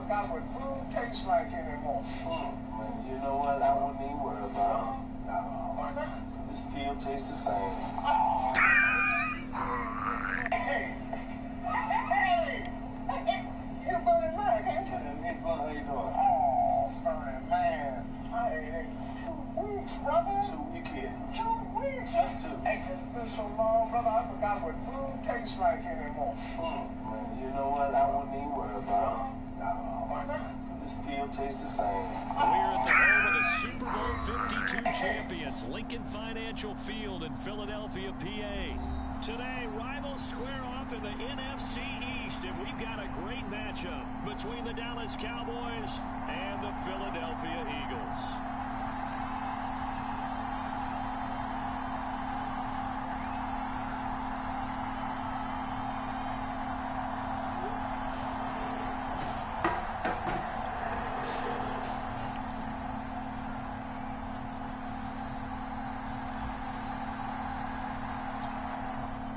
forgot what food tastes like anymore. Man, you know what? I wouldn't even worry about it. Why not? It still tastes the same. Hey! You Bernie Mac, ain't you? Hey, Bud, how you doing? Oh, Bernie, man. I ain't 2 weeks, brother. 2 weeks here. 2 weeks? Just 2. Hey, it's been so long, brother, I forgot what food tastes like anymore. Man, you know what? I wouldn't even worry about it. Why not? It still tastes the same. We're at the home of the Super Bowl 52 champions, Lincoln Financial Field in Philadelphia, PA. Today, rivals square off in the NFC East, and we've got a great matchup between the Dallas Cowboys and the Philadelphia Eagles.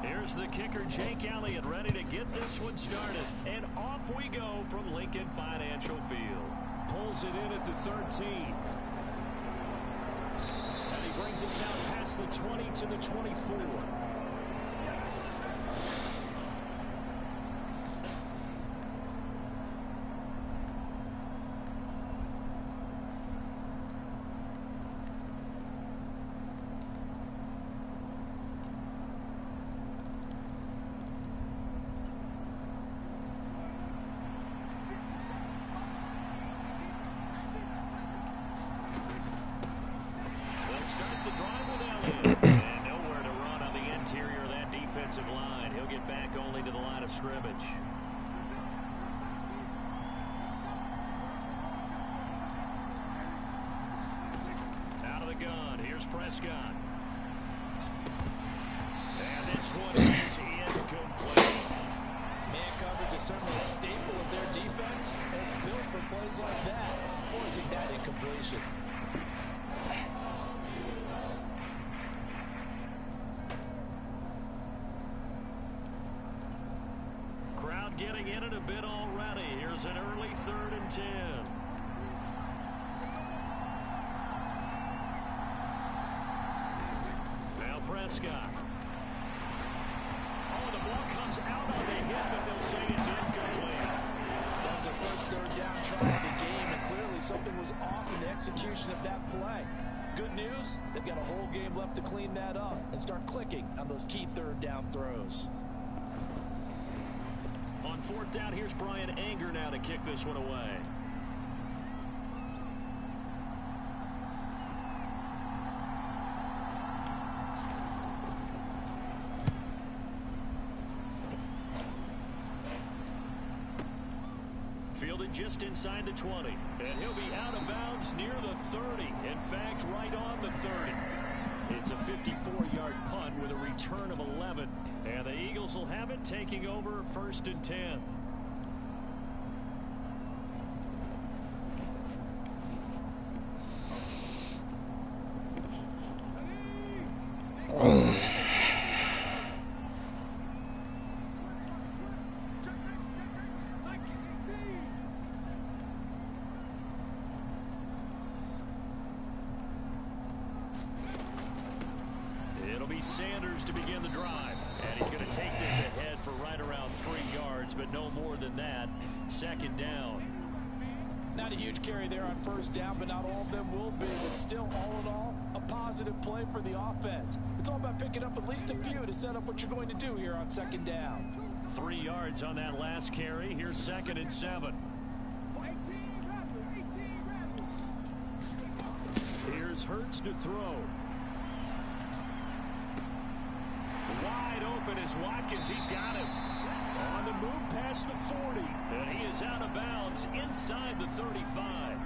Here's the kicker, Jake Elliott, ready to get this one started. And off we go from Lincoln Financial Field. Pulls it in at the 13. And he brings us out past the 20 to the 24. Start the drive with Elliott. And nowhere to run on the interior of that defensive line. He'll get back only to the line of scrimmage. Out of the gun. Here's Prescott. And this one is incomplete. Man coverage is certainly a staple of their defense. It's built for plays like that, forcing that incompletion. Crowd getting in it a bit already. Here's an early 3rd and 10. Now Prescott. Oh, the ball comes out on the hit, but they'll say it's incomplete. That was their first 3rd down try of the game, and clearly something was off in the execution of that play. Good news, they've got a whole game left to clean that up and start clicking on those key 3rd down throws. On 4th down, here's Brian Anger now to kick this one away. Fielded just inside the 20. And he'll be out of bounds near the 30. In fact, right on the 30. It's a 54-yard punt with a return of 11. And the Eagles will have it, taking over 1st and 10. It'll be Sanders to begin the drive. And he's going to take this ahead for right around 3 yards, but no more than that. 2nd down. Not a huge carry there on 1st down, but not all of them will be. But still, all in all, a positive play for the offense. It's all about picking up at least a few to set up what you're going to do here on 2nd down. 3 yards on that last carry. Here's 2nd and 7. Here's Hurts to throw. Wide open is Watkins. He's got him. On the move past the 40. And he is out of bounds inside the 35.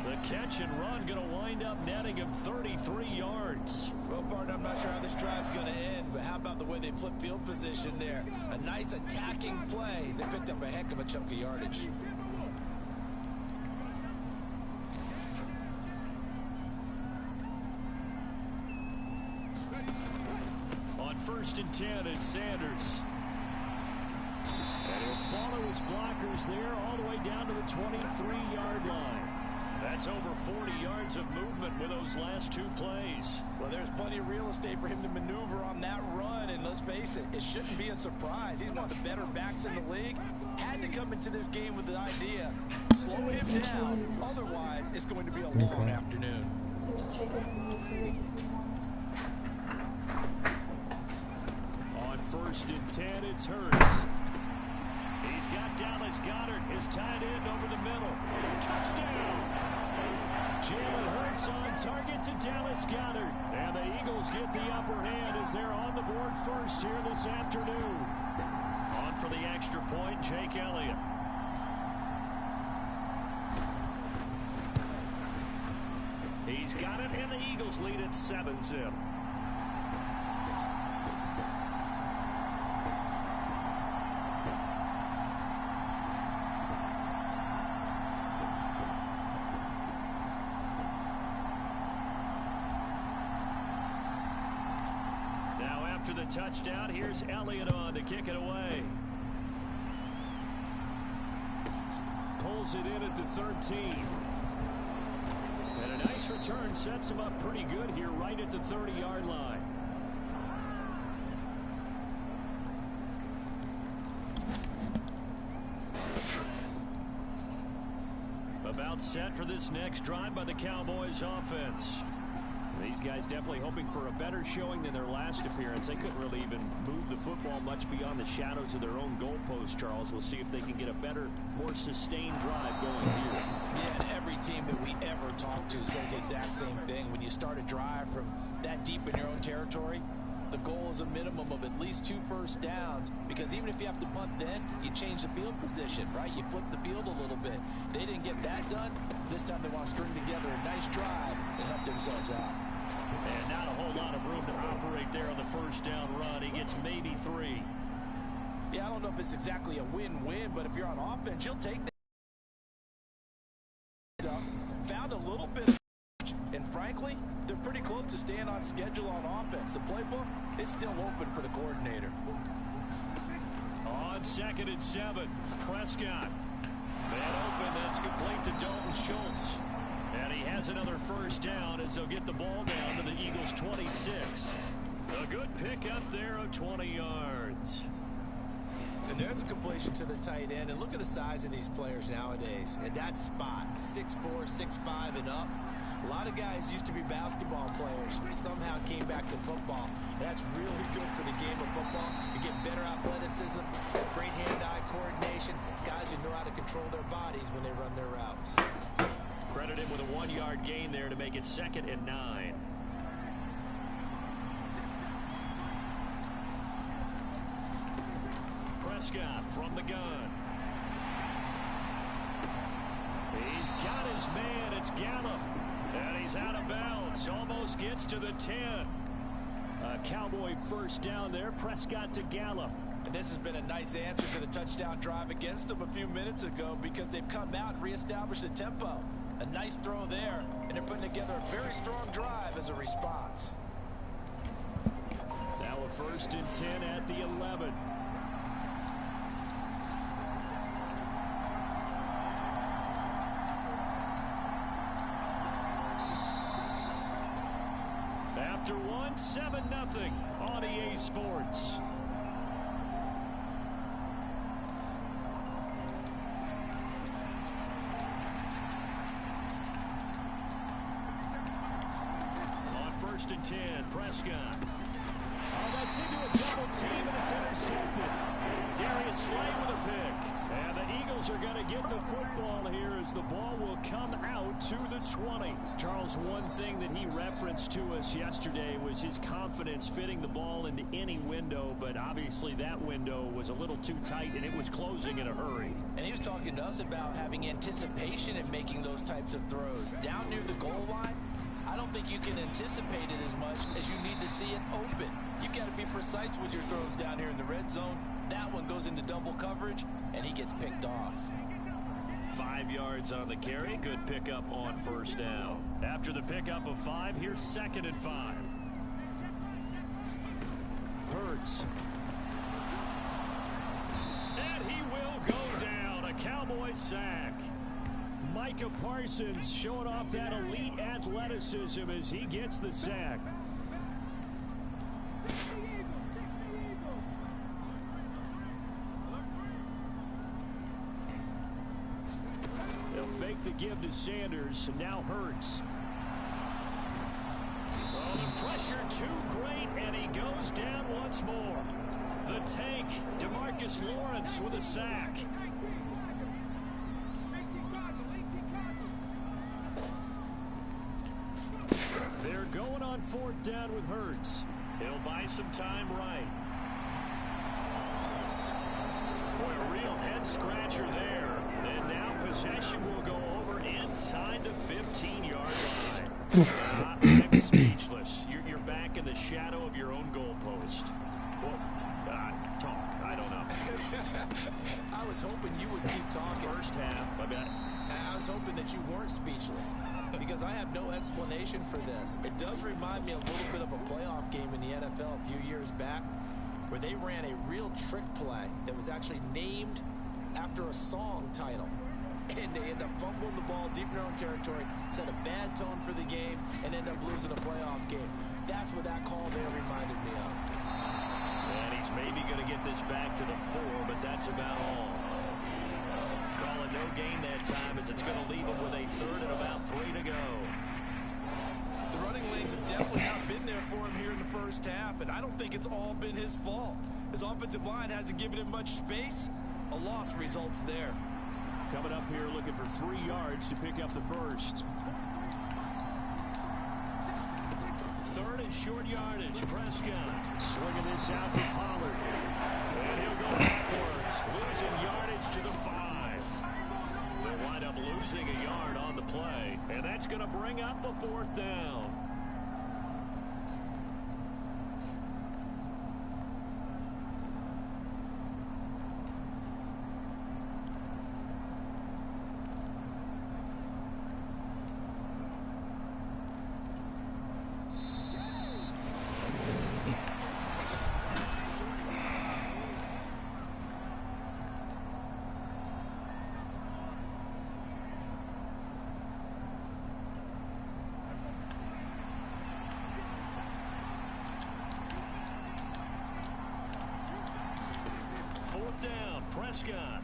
The catch and run going to wind up netting him 33 yards. Well, partner, I'm not sure how this drive's going to end, but how about the way they flip field position there? A nice attacking play. They picked up a heck of a chunk of yardage. On 1st and 10, it's Sanders. And he'll follow his blockers there all the way down to the 23-yard line. That's over 40 yards of movement with those last two plays. Well, there's plenty of real estate for him to maneuver on that run, and let's face it, it shouldn't be a surprise. He's one of the better backs in the league. Had to come into this game with the idea, slow him down, otherwise it's going to be a long afternoon. On 1st and 10, it's Hurts. He's got Dallas Goedert, his tight end, over the middle. Touchdown! Jalen Hurts on target to Dallas Goedert. And the Eagles get the upper hand as they're on the board first here this afternoon. On for the extra point, Jake Elliott. He's got it, and the Eagles lead at 7-zip. After the touchdown, here's Elliott on to kick it away. Pulls it in at the 13. And a nice return sets him up pretty good here right at the 30-yard line. About set for this next drive by the Cowboys offense. These guys definitely hoping for a better showing than their last appearance. They couldn't really even move the football much beyond the shadows of their own goalpost, Charles. We'll see if they can get a better, more sustained drive going here. Yeah, and every team that we ever talk to says the exact same thing. When you start a drive from that deep in your own territory, the goal is a minimum of at least 2 first downs, because even if you have to punt then, you change the field position, right? You flip the field a little bit. They didn't get that done. This time they want to string together a nice drive and help themselves out. And not a whole lot of room to operate there on the first down run. He gets maybe 3. Yeah, I don't know if it's exactly a win-win, but if you're on offense, you'll take that. Found a little bit of, and frankly, they're pretty close to staying on schedule on offense. The playbook is still open for the coordinator. On 2nd and 7, Prescott. Man open, that's complete to Dalton Schultz. And he has another first down as they'll get the ball down to the Eagles' 26. A good pick up there of 20 yards. And there's a completion to the tight end. And look at the size of these players nowadays. At that spot, 6'4", 6'5", and up. A lot of guys used to be basketball players, somehow came back to football. That's really good for the game of football. You get better athleticism, great hand-eye coordination, guys who know how to control their bodies when they run their routes. Credit him with a 1-yard gain there to make it 2nd and 9. Prescott from the gun. He's got his man. It's Gallup. And he's out of bounds. Almost gets to the 10. A Cowboy first down there. Prescott to Gallup. And this has been a nice answer to the touchdown drive against them a few minutes ago, because they've come out and reestablished the tempo. A nice throw there, and they're putting together a very strong drive as a response. Now a 1st and 10 at the 11. After 1, 7-0 on EA Sports. On 1st and 10, Prescott. Oh, that's into a double team, and it's intercepted. Darius Slay with a pick. And the Eagles are going to get the football here as the ball will come out to the 20. Charles, one thing that he referenced to us yesterday was his confidence fitting the ball into any window, but obviously that window was a little too tight, and it was closing in a hurry. And he was talking to us about having anticipation in making those types of throws. Down near the goal line, I don't think you can anticipate it as much as you need to see it open. You got to be precise with your throws down here in the red zone. That one goes into double coverage, and he gets picked off. 5 yards on the carry. Good pickup on first down. After the pickup of 5, here's 2nd and 5. Hurts. And he will go down. A Cowboy Cowboys sack. Micah Parsons showing off that elite athleticism as he gets the sack. They'll fake the give to Sanders, and now Hurts. Oh, the pressure too great, and he goes down once more. The tank, DeMarcus Lawrence with a sack. They're going on 4th down with Hurts. He'll buy some time right. Boy, a real head-scratcher there. And now possession will go over inside the 15-yard line. I'm speechless. You're back in the shadow of your own goalpost. Well, talk. I don't know. I was hoping you would keep talking. First half, I bet. I was hoping that you weren't speechless because I have no explanation for this. It does remind me a little bit of a playoff game in the NFL a few years back where they ran a real trick play that was actually named after a song title. And they end up fumbling the ball deep in their own territory, set a bad tone for the game, and end up losing a playoff game. That's what that call there reminded me of. And he's maybe going to get this back to the 4, but that's about all. Call it no gain that time as it's going to leave him with a 3rd and about 3 to go. The running lanes have definitely not been there for him here in the first half, and I don't think it's all been his fault. His offensive line hasn't given him much space. A loss results there. Coming up here looking for 3 yards to pick up the first. 3rd and short yardage. Prescott slinging this out for Pollard. And he'll go backwards, losing yardage to the 5. They'll wind up losing a yard on the play. And that's going to bring up the 4th down. Prescott.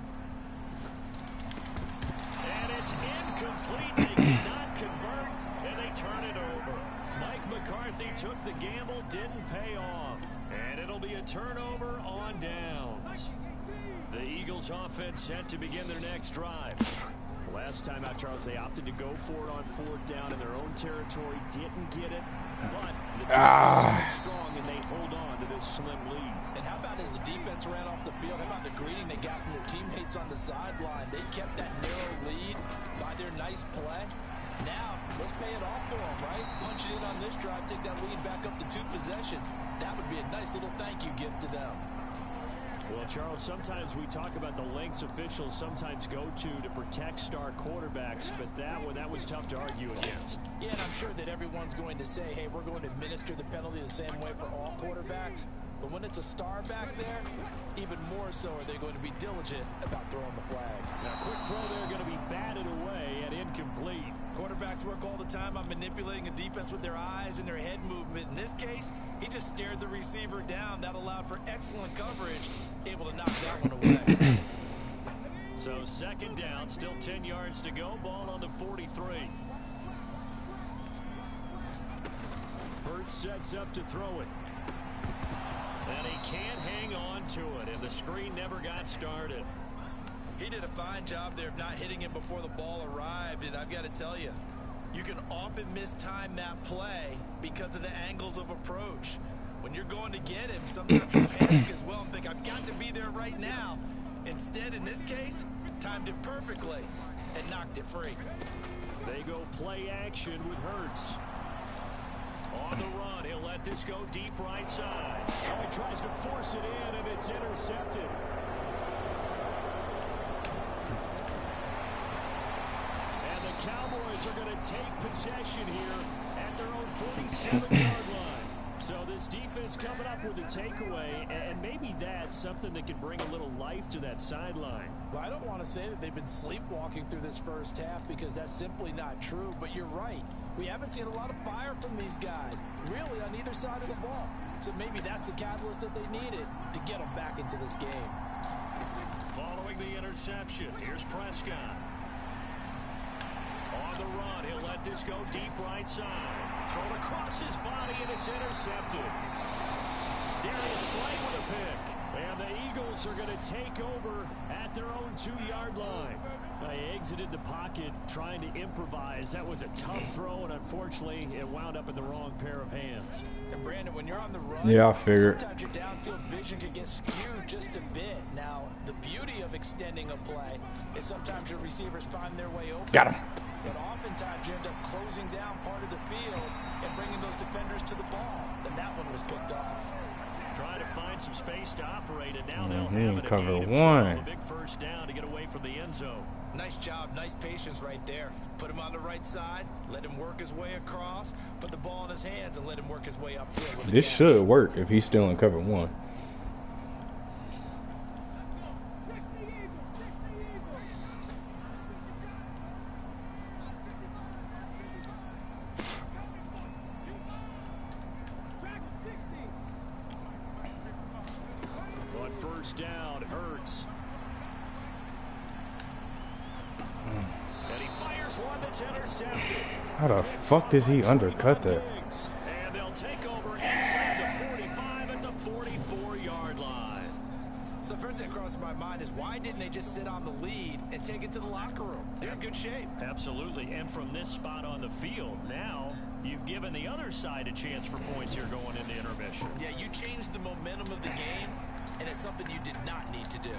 And it's incomplete. They cannot convert, and they turn it over. Mike McCarthy took the gamble, didn't pay off. And it'll be a turnover on downs. The Eagles offense set to begin their next drive. Last time out, Charles, they opted to go for it on 4th down in their own territory. Didn't get it, but the defense is strong, and they hold on to this slim lead. And how about as the defense ran off the field, how about the greeting they got from their teammates on the sideline? They kept that narrow lead by their nice play. Now, let's pay it off for them, right? Punch it in on this drive, take that lead back up to 2 possessions. That would be a nice little thank you gift to them. Well, Charles, sometimes we talk about the lengths officials sometimes go to protect star quarterbacks, but that was tough to argue against. Yeah, and I'm sure that everyone's going to say, hey, we're going to administer the penalty the same way for all quarterbacks. But when it's a star back there, even more so are they going to be diligent about throwing the flag. Now, quick throw there going to be batted away and incomplete. Quarterbacks work all the time on manipulating a defense with their eyes and their head movement. In this case, he just stared the receiver down. That allowed for excellent coverage, able to knock that one away. So 2nd down, still 10 yards to go. Ball on the 43. Hurts sets up to throw it. And he can't hang on to it, and the screen never got started. He did a fine job there of not hitting him before the ball arrived, and I've got to tell you, you can often mistime that play because of the angles of approach. When you're going to get him, sometimes you panic as well and think, I've got to be there right now. Instead, in this case, timed it perfectly and knocked it free. They go play action with Hurts. On the run, he'll let this go deep right side. Oh, he tries to force it in, and it's intercepted. And the Cowboys are going to take possession here at their own 47-yard line. So this defense coming up with a takeaway, and maybe that's something that can bring a little life to that sideline. Well, I don't want to say that they've been sleepwalking through this first half because that's simply not true, but you're right. We haven't seen a lot of fire from these guys, really, on either side of the ball. So maybe that's the catalyst that they needed to get them back into this game. Following the interception, here's Prescott. On the run, he'll let this go deep right side. Thrown across his body, and it's intercepted. Darius Slay with a pick. And the Eagles are going to take over at their own 2-yard line. They exited the pocket trying to improvise. That was a tough throw, and unfortunately, it wound up in the wrong pair of hands. And Brandon, when you're on the run, yeah, I figured. Sometimes your downfield vision can get skewed just a bit. Now, the beauty of extending a play is sometimes your receivers find their way open. Got him. But oftentimes you end up closing down part of the field and bringing those defenders to the ball. And that one was picked off. Trying to find some space to operate, and now they'll have it cover again. one. A big first down to get away from the end zone. Nice job, nice patience right there. Put him on the right side, let him work his way across, put the ball in his hands, and let him work his way upfield with the This catch. should work if he's still in cover 1. On first down, Hurts. And he fires one that's intercepted. How the fuck does he undercut that? And they'll take over inside the 45 at the 44-yard line. So first thing that crosses my mind is why didn't they just sit on the lead and take it to the locker room? They're in good shape. Absolutely, and from this spot on the field, now you've given the other side a chance for points here going into intermission. Yeah, you changed the momentum of the game, and it's something you did not need to do.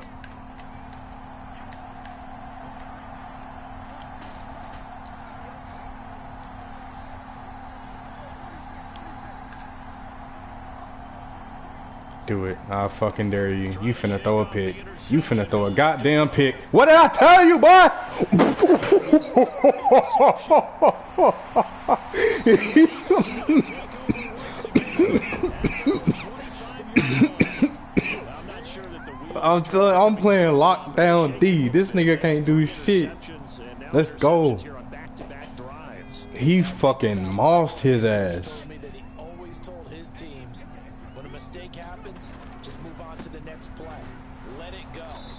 Do it. I fucking dare you. You finna throw a pick. You finna throw a goddamn pick. What did I tell you, boy? I'm playing lockdown D. This nigga can't do shit. Let's go. He fucking mossed his ass.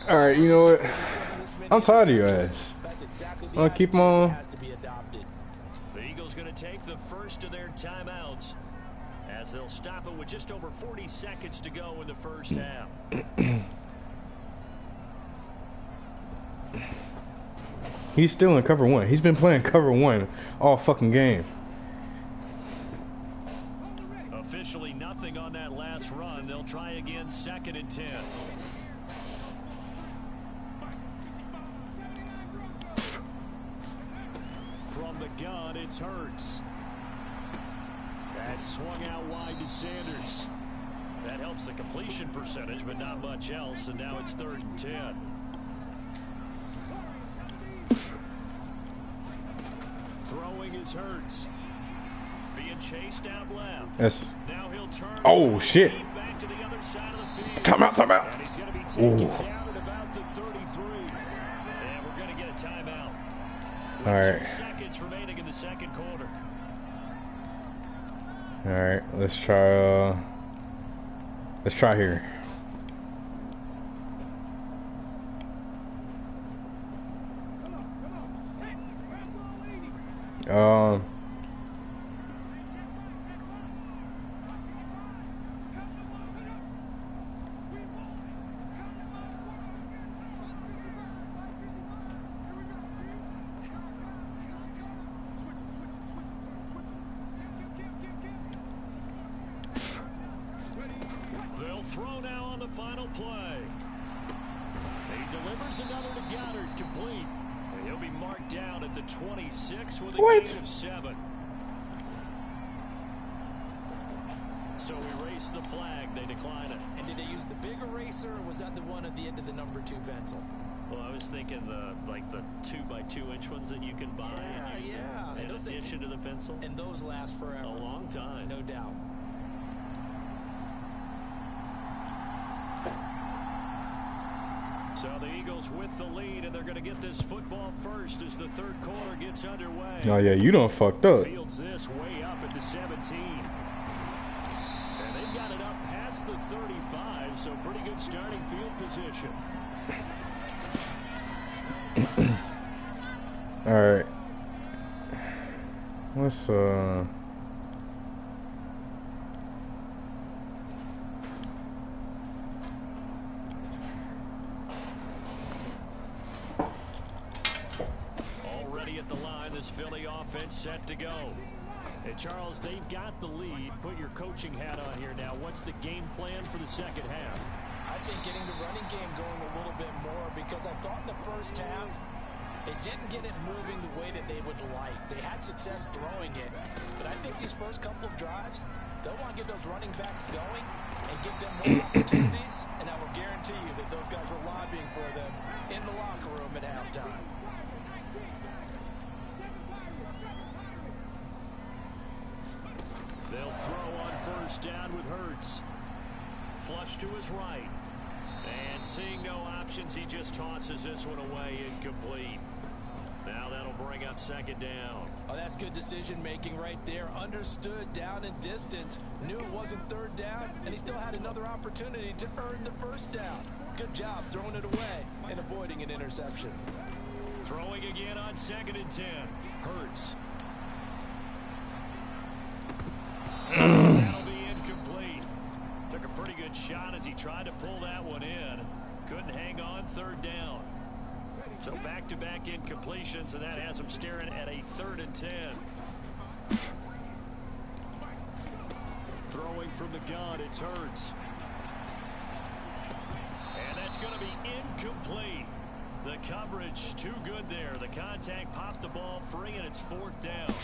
Alright, you know what? I'm tired of your ass. I'm gonna keep him on. The Eagles gonna take the first of their timeouts as they'll stop it with just over 40 seconds to go in the first half. He's still in cover 1. He's been playing cover 1 all fucking game. Officially nothing on that last run. They'll try again, 2nd and 10. From the gun, it's Hurts. That's swung out wide to Sanders. That helps the completion percentage, but not much else, and now it's 3rd and 10. Throwing is Hurts. Being chased out left. Yes. Now he'll turn. Oh shit. Back to the other side of the field. Time out, time out. And he's going to be taken down at about the 33. And we're going to get a timeout. All right. 2 seconds remaining in the second quarter. All right. Let's try. Let's try here. They'll throw now on the final play. He delivers another to Goddard, complete. And he'll be marked down at the 26 with a gain of 7. So erase the flag. They decline it. And did they use the big eraser, or was that the one at the end of the number 2 pencil? Well, I was thinking the 2x2-inch ones that you can buy Yeah. in addition to the pencil. And those last forever. A long time. No doubt. So the Eagles with the lead, and they're going to get this football first as the third quarter gets underway. Oh yeah, you done fucked up. Fields this way up at the 17. And they've got it up past the 35, so pretty good starting field position. All right. Let's Already at the line, this Philly offense set to go. Hey, Charles, they've got the lead. Put your coaching hat on here now. What's the game plan for the second half? I think getting the running game going a little bit more, because I thought in the first half it didn't get it moving the way that they would like. They had success throwing it, but I think these first couple of drives, they'll want to get those running backs going and give them more opportunities, and I will guarantee you that those guys were lobbying for them in the locker room at halftime. They'll throw on first down with Hurts. Flush to his right. And seeing no options, he just tosses this one away, incomplete. Now that'll bring up second down. Oh, that's good decision-making right there. Understood down and distance. Knew it wasn't third down, and he still had another opportunity to earn the first down. Good job throwing it away and avoiding an interception. Throwing again on 2nd and 10. Hurts. That'll be incomplete. Took a pretty good shot as he tried to pull that one in. Couldn't hang on third down. So back-to-back incompletions, and that has him staring at a 3rd and 10. Throwing from the gun, it's Hurts. And that's going to be incomplete. The coverage too good there. The contact popped the ball free, and it's 4th down.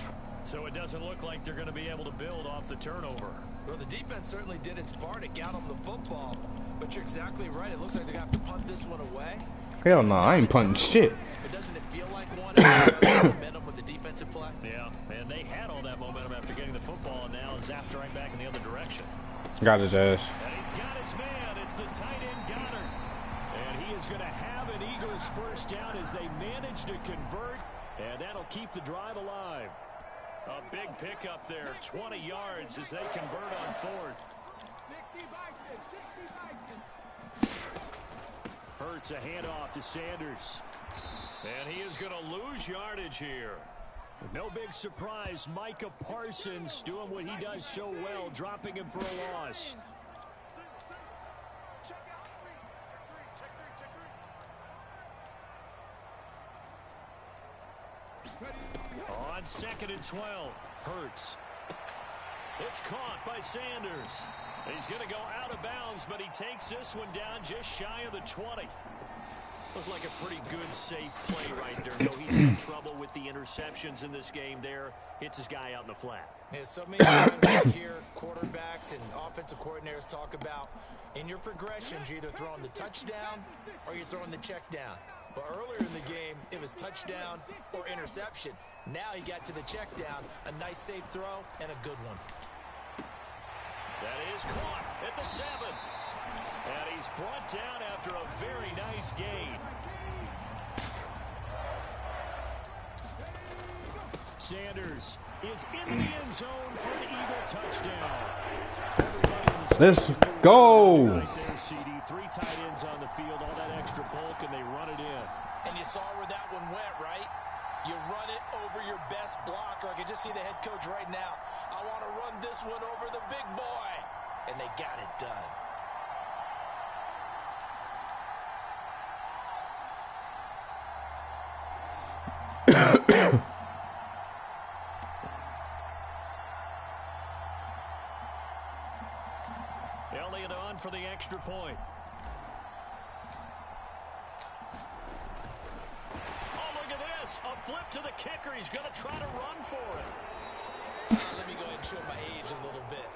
So it doesn't look like they're going to be able to build off the turnover. Well, the defense certainly did its part. It got them the football. But you're exactly right. It looks like they're going to have to punt this one away. hell no, I ain't punting shit. But doesn't it feel like one momentum with the defensive play? Yeah, and they had all that momentum after getting the football, and now zapped right back in the other direction. Got his ass. And he's got his man. It's the tight end Goddard. And he is going to have an Eagles first down as they manage to convert, and that'll keep the drive alive. A big pickup there, 20 yards as they convert on 4th. Hurts a handoff to Sanders. And he is going to lose yardage here. No big surprise, Micah Parsons doing what he does so well, dropping him for a loss. On 2nd and 12, Hurts. It's caught by Sanders. He's going to go out of bounds, but he takes this one down just shy of the 20. Looked like a pretty good, safe play right there. No, he's had trouble with the interceptions in this game there. Hits his guy out in the flat. Yeah, so many times you hear quarterbacks and offensive coordinators talk about in your progressions, you're either throwing the touchdown or you're throwing the check down. But earlier in the game, it was touchdown or interception. Now he got to the check down, a nice safe throw, and a good one. That is caught at the 7. And he's brought down after a very nice gain. Sanders is in the end zone for an Eagle touchdown. Let's go. Right there, CD. 3 tight ends on the field, all that extra bulk, and they run it in. And you saw where that one went, right? You run it over your best blocker. I can just see the head coach right now. I want to run this one over the big boy. And they got it done. Elliott on for the extra point. Oh, look at this. A flip to the kicker. He's going to try to run for it. Let me go ahead and show my age a little bit.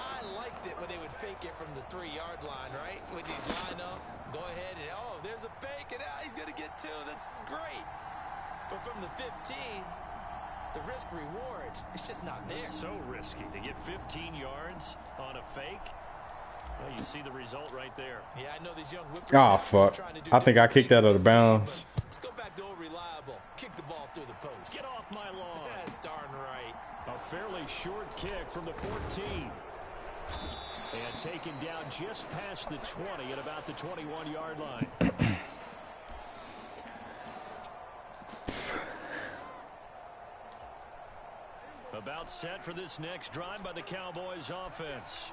I liked it when they would fake it from the 3-yard line, right? When you line up, go ahead and, oh, there's a fake, and he's going to get 2. That's great. But from the 15, the risk-reward, it's just not there. It's so risky to get 15 yards on a fake. Well, you see the result right there. Yeah, I know these young Oh, fuck. I think I kicked that out of bounds. Let's go back to old reliable. Kick the ball through the post. Get off my lawn. That's darn right. A fairly short kick from the 14. And taken down just past the 20 at about the 21-yard line. About set for this next drive by the Cowboys offense.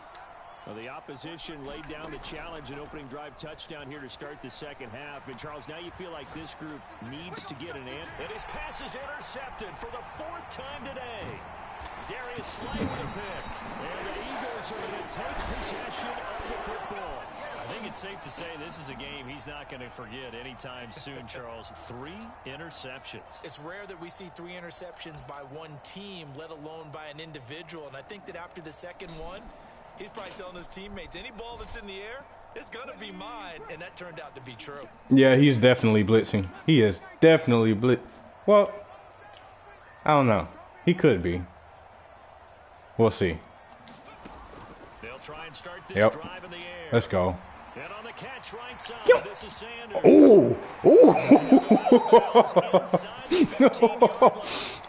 Well, the opposition laid down the challenge and opening drive touchdown here to start the second half. And, Charles, now you feel like this group needs to get an answer. And his pass is intercepted for the 4th time today. Darius Slay with a pick. And the Eagles are going to take possession of the football. I think it's safe to say this is a game he's not going to forget anytime soon, Charles. 3 interceptions. It's rare that we see 3 interceptions by one team, let alone by an individual. And I think that after the second one, he's probably telling his teammates, any ball that's in the air, it's going to be mine. And that turned out to be true. Yeah, he's definitely blitzing. He is definitely Well, I don't know. He could be. We'll see. They'll try and start this drive in the air. Let's go. And on the catch right side, this is Sanders. Ooh. Ooh.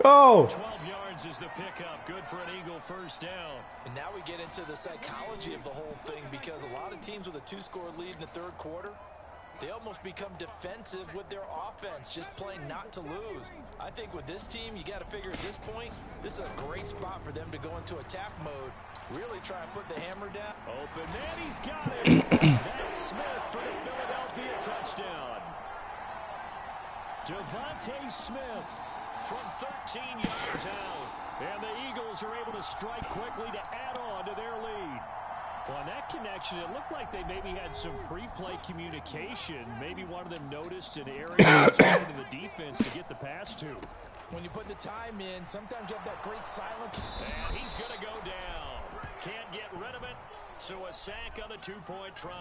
Oh. 12 yards is the pickup. Good for an Eagle first down. And now we get into the psychology of the whole thing, because a lot of teams with a 2-score lead in the third quarter, they almost become defensive with their offense, just playing not to lose. I think with this team, you got to figure at this point, this is a great spot for them to go into attack mode, really try and put the hammer down. Open man, he's got it. That's Smith for the Philadelphia touchdown. Devontae Smith from 13 yards out. And the Eagles are able to strike quickly to add on to their lead. Well, on that connection, it looked like they maybe had some pre-play communication. Maybe one of them noticed an area that was open to the defense to get the pass to. When you put the time in, sometimes you have that great silent. And he's going to go down. Can't get rid of it. So a sack on the 2-point try.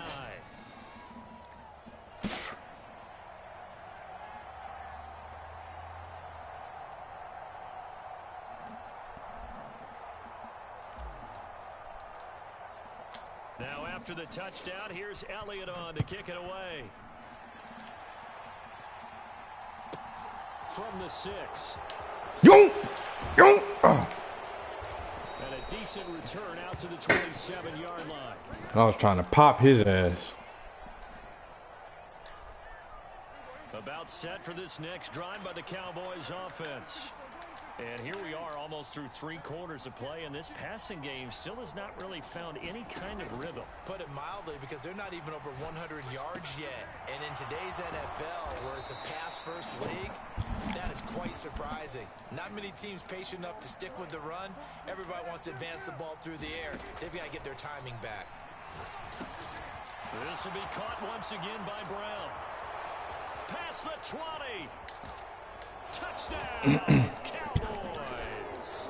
Now after the touchdown, here's Elliott on to kick it away. From the 6. Yo! Yo! Oh. And a decent return out to the 27-yard line. I was trying to pop his ass. About set for this next drive by the Cowboys offense. And here we are almost through 3 quarters of play, and this passing game still has not really found any kind of rhythm. Put it mildly, because they're not even over 100 yards yet. And in today's NFL, where it's a pass-first league, that is quite surprising. Not many teams patient enough to stick with the run. Everybody wants to advance the ball through the air. They've got to get their timing back. This will be caught once again by Brown. Past the 20. Touchdown, Cowboys.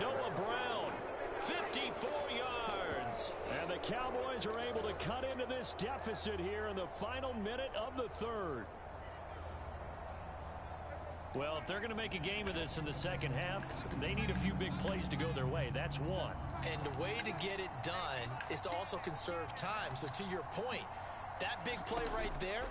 Noah Brown, 54 yards. And the Cowboys are able to cut into this deficit here in the final minute of the third. Well, if they're going to make a game of this in the second half, they need a few big plays to go their way. That's one. And the way to get it done is to also conserve time. So to your point, that big play right there,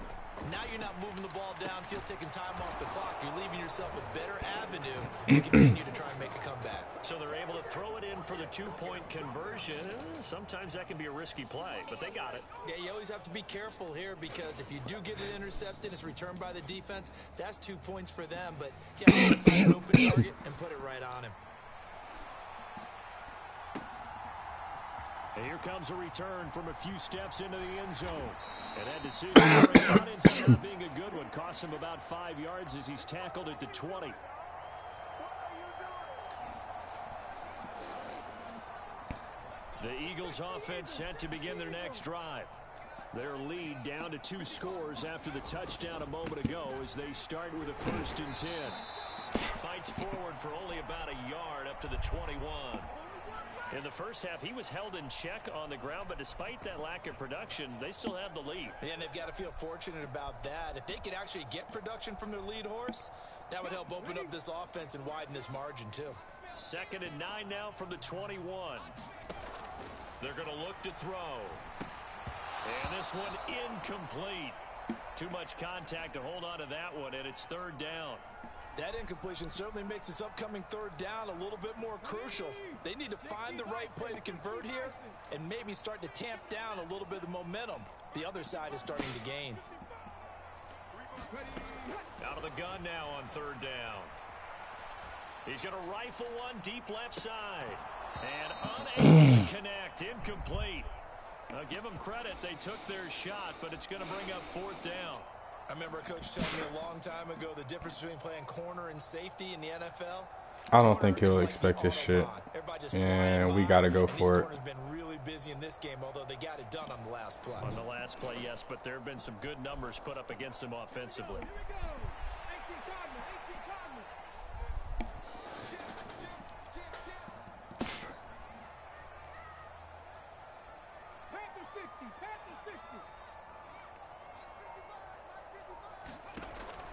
now you're not moving the ball downfield, taking time off the clock. You're leaving yourself a better avenue to continue to try and make a comeback. So they're able to throw it in for the 2-point conversion. Sometimes that can be a risky play, but they got it. Yeah, you always have to be careful here, because if you do get it intercepted, it's returned by the defense, that's 2 points for them. But yeah, find an open target and put it right on him. And here comes a return from a few steps into the end zone. And that decision ends up not being a good one. Cost him about 5 yards as he's tackled at the 20. The Eagles offense set to begin their next drive. Their lead down to 2 scores after the touchdown a moment ago as they start with a 1st and 10. Fights forward for only about a yard up to the 21. In the first half, he was held in check on the ground, but despite that lack of production, they still have the lead. Yeah, and they've got to feel fortunate about that. If they could actually get production from their lead horse, that would help open up this offense and widen this margin too. 2nd and 9 now from the 21. They're going to look to throw. And this one incomplete. Too much contact to hold on to that one, and it's third down. That incompletion certainly makes this upcoming third down a little bit more crucial. They need to find the right play to convert here and maybe start to tamp down a little bit of the momentum the other side is starting to gain. Out of the gun now on third down. He's going to rifle one deep left side. And unable to connect. Incomplete. Give them credit. They took their shot, but it's going to bring up fourth down. I remember a coach telling me a long time ago the difference between playing corner and safety in the NFL. I don't think he'll expect this shit. And we got to go for it. Corner's been really busy in this game, although they got it done on the last play. On the last play, yes, but there have been some good numbers put up against them offensively.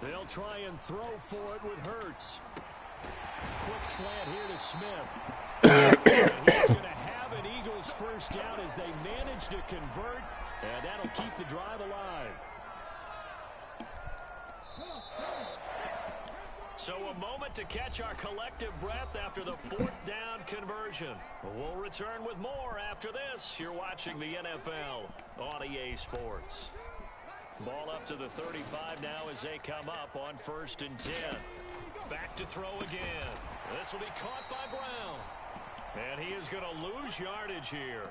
They'll try and throw for it with Hurts. Quick slant here to Smith. He's going to have an Eagles first down as they manage to convert, and that'll keep the drive alive. So a moment to catch our collective breath after the fourth down conversion. We'll return with more after this. You're watching the NFL on EA Sports. Ball up to the 35 now as they come up on 1st and 10. Back to throw again. This will be caught by Brown. And he is going to lose yardage here.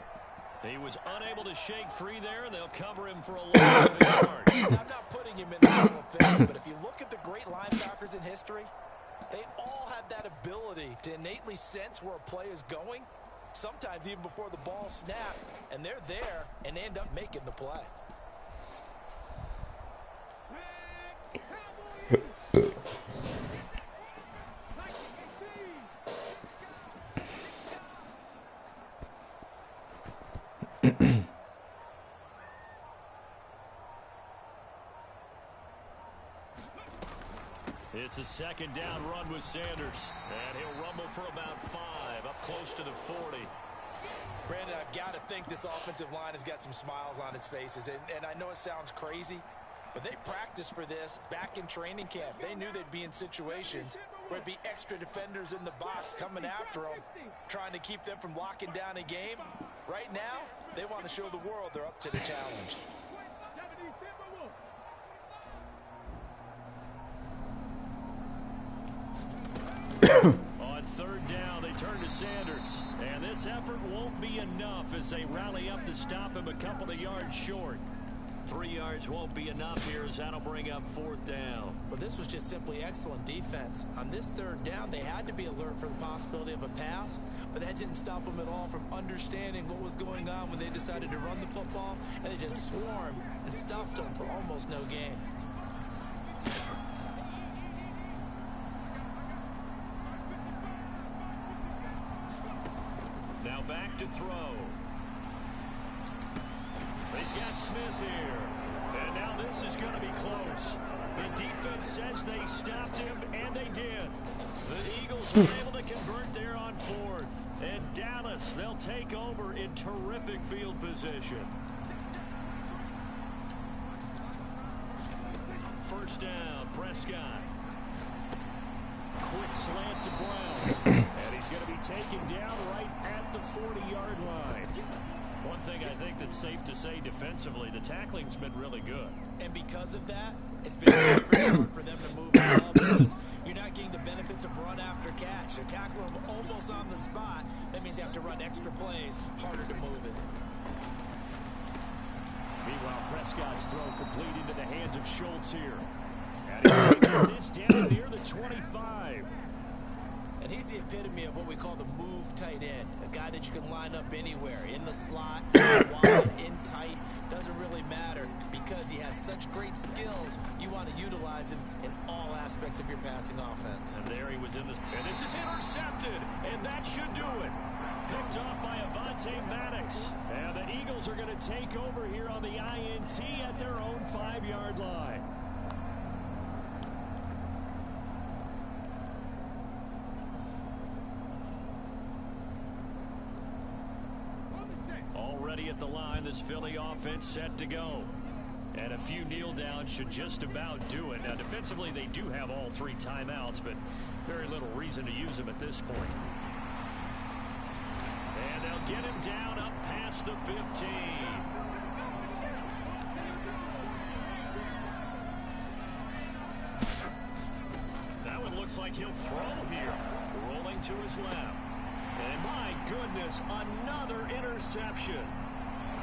He was unable to shake free there, and they'll cover him for a loss of a yard. I'm not putting him in the Hall of Fame, but if you look at the great linebackers in history, they all have that ability to innately sense where a play is going, sometimes even before the ball snapped, and they're there and end up making the play. It's a second down run with Sanders, and he'll rumble for about 5, up close to the 40. Brandon, I've got to think this offensive line has got some smiles on its faces, and I know it sounds crazy, but they practiced for this back in training camp. They knew they'd be in situations where there'd be extra defenders in the box coming after them, trying to keep them from locking down a game. Right now, they want to show the world they're up to the challenge. On third down, they turn to Sanders, and this effort won't be enough as they rally up to stop him a couple of yards short. 3 yards won't be enough here as that'll bring up fourth down. Well, this was just simply excellent defense. On this third down, they had to be alert for the possibility of a pass, but that didn't stop them at all from understanding what was going on when they decided to run the football, and they just swarmed and stuffed them for almost no gain. Now back to throw. He's got Smith here. And now this is going to be close. The defense says they stopped him, and they did. The Eagles were able to convert there on fourth. And Dallas, they'll take over in terrific field position. First down, Prescott. Quick slant to Brown. And he's going to be taken down right at the 40-yard line. One thing I think that's safe to say defensively, the tackling's been really good. And because of that, it's been very, very hard for them to move the ball because you're not getting the benefits of run after catch. They're tackling them almost on the spot. That means you have to run extra plays, harder to move it. Meanwhile, Prescott's throw complete into the hands of Schultz here. And he's going to get this down near the 25. And he's the epitome of what we call the move tight end. A guy that you can line up anywhere, in the slot, wide, in tight, doesn't really matter because he has such great skills. You want to utilize him in all aspects of your passing offense. And there he was in this. And this is intercepted, and that should do it. Picked off by Avonte Maddox. And the Eagles are going to take over here on the INT at their own 5-yard line. ready at the line. This Philly offense set to go. And a few kneel downs should just about do it. Now, defensively, they do have all 3 timeouts, but very little reason to use them at this point. And they'll get him down up past the 15. That one looks like he'll throw here. Rolling to his left. And my goodness, another interception.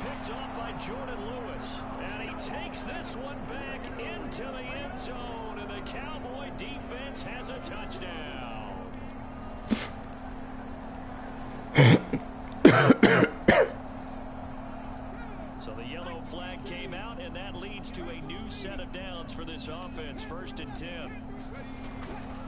Picked off by Jordan Lewis. And he takes this one back into the end zone. And the Cowboy defense has a touchdown. So the yellow flag came out, and that leads to a new set of downs for this offense. 1st and 10.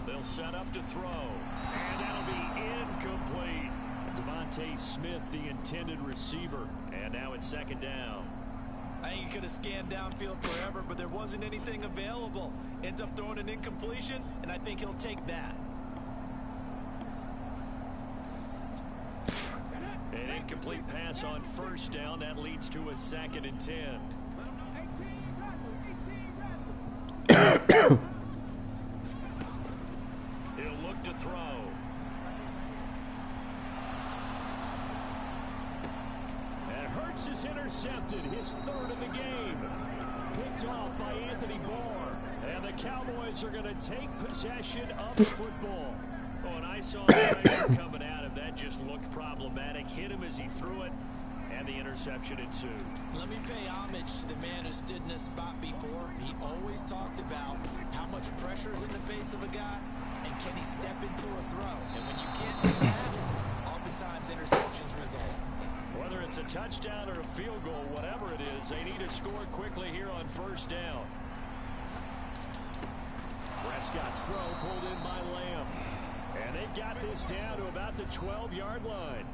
They'll set up to throw. And that'll be incomplete. Devontae Smith, the intended receiver. And now it's 2nd down. I think he could have scanned downfield forever, but there wasn't anything available. Ends up throwing an incompletion, and I think he'll take that. An incomplete pass on 1st down. That leads to a 2nd and 10. He'll look to throw. Hurts is intercepted, his 3rd of the game. Picked off by Anthony Barr. And the Cowboys are going to take possession of the football. Oh, and I saw the pressure coming at him. That just looked problematic. Hit him as he threw it, and the interception ensued. Let me pay homage to the man who stood in this spot before. He always talked about how much pressure is in the face of a guy, and can he step into a throw. And when you can't do that, oftentimes interceptions result. Whether it's a touchdown or a field goal, whatever it is, they need to score quickly here on 1st down. Prescott's throw pulled in by Lamb. And they've got this down to about the 12-yard line.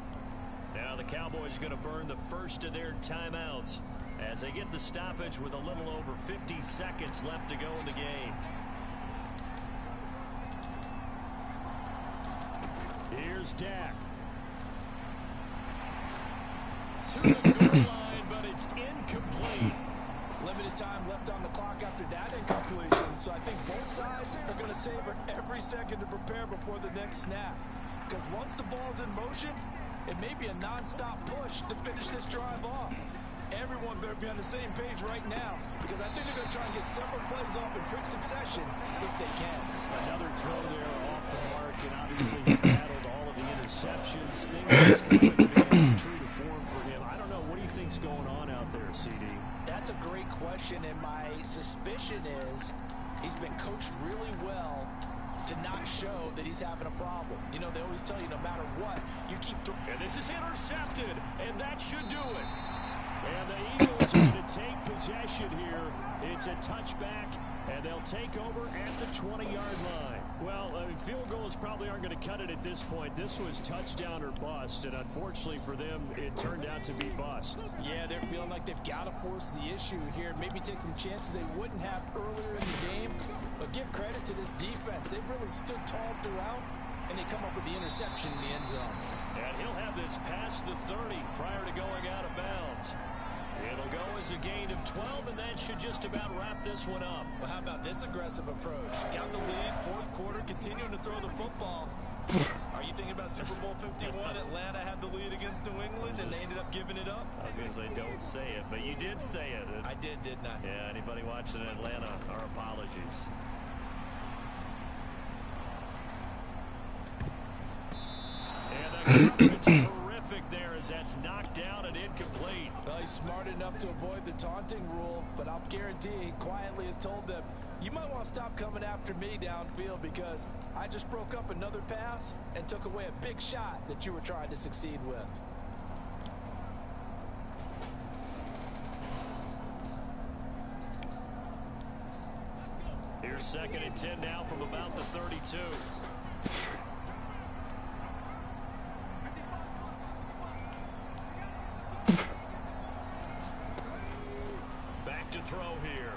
Now the Cowboys going to burn the 1st of their timeouts as they get the stoppage with a little over 50 seconds left to go in the game. Here's Dak. To the goal line, but it's incomplete. Limited time left on the clock after that incompletion, so I think both sides are going to savor every second to prepare before the next snap. Because once the ball's in motion, it may be a non-stop push to finish this drive off. Everyone better be on the same page right now, because I think they're going to try and get several plays off in quick succession if they can. Another throw there off the mark, and obviously he's battled all of the interceptions. Things haven't been true to form for him. I don't know. What do you think's going on out there, CD? That's a great question, and my suspicion is he's been coached really well to not show that he's having a problem. You know, they always tell you no matter what, you keep... And this is intercepted, and that should do it. And the Eagles are going to take possession here. It's a touchback, and they'll take over at the 20-yard line. Well, field goals probably aren't going to cut it at this point. This was touchdown or bust, and unfortunately for them, it turned out to be bust. Yeah, they're feeling like they've got to force the issue here, maybe take some chances they wouldn't have earlier in the game. But give credit to this defense. They've really stood tall throughout, and they come up with the interception in the end zone. And he'll have this past the 30 prior to going out of bounds. It'll go as a gain of 12, and that should just about wrap this one up. Well, how about this aggressive approach? Got the lead, 4th quarter, continuing to throw the football. Are you thinking about Super Bowl 51? Atlanta had the lead against New England, and they ended up giving it up? I was going to say, don't say it, but you did say it. I did, didn't I? Yeah, anybody watching Atlanta, our apologies. And the coverage terrific there as that's knocked down and incomplete. Well, he's smart enough to avoid the taunting rule, but I'll guarantee he quietly has told them, you might want to stop coming after me downfield because I just broke up another pass and took away a big shot that you were trying to succeed with. Here's 2nd and 10 now from about the 32. Back to throw here.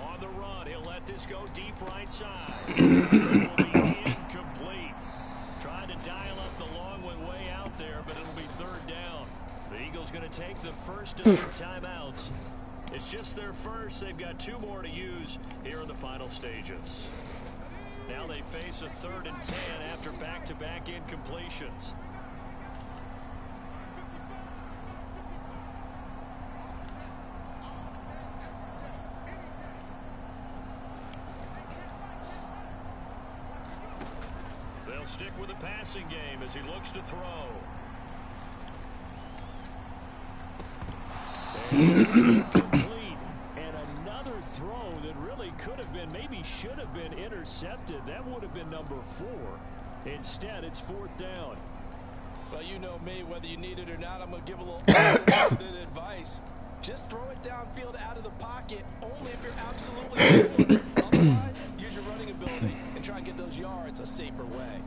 On the run, he'll let this go deep right side. It will be incomplete. Trying to dial up the long one way out there, but it'll be 3rd down. going to take the first of their timeouts. It's just their first. They've got 2 more to use here in the final stages. Now they face a 3rd and 10 after back-to-back incompletions. They'll stick with the passing game as he looks to throw. Complete. And another throw that really could have been, maybe should have been intercepted. That would have been number 4. Instead, it's 4th down. Well, you know me, whether you need it or not, I'm going to give a little unsolicited advice. Just throw it downfield out of the pocket, only if you're absolutely sure. Otherwise, use your running ability and try and get those yards a safer way.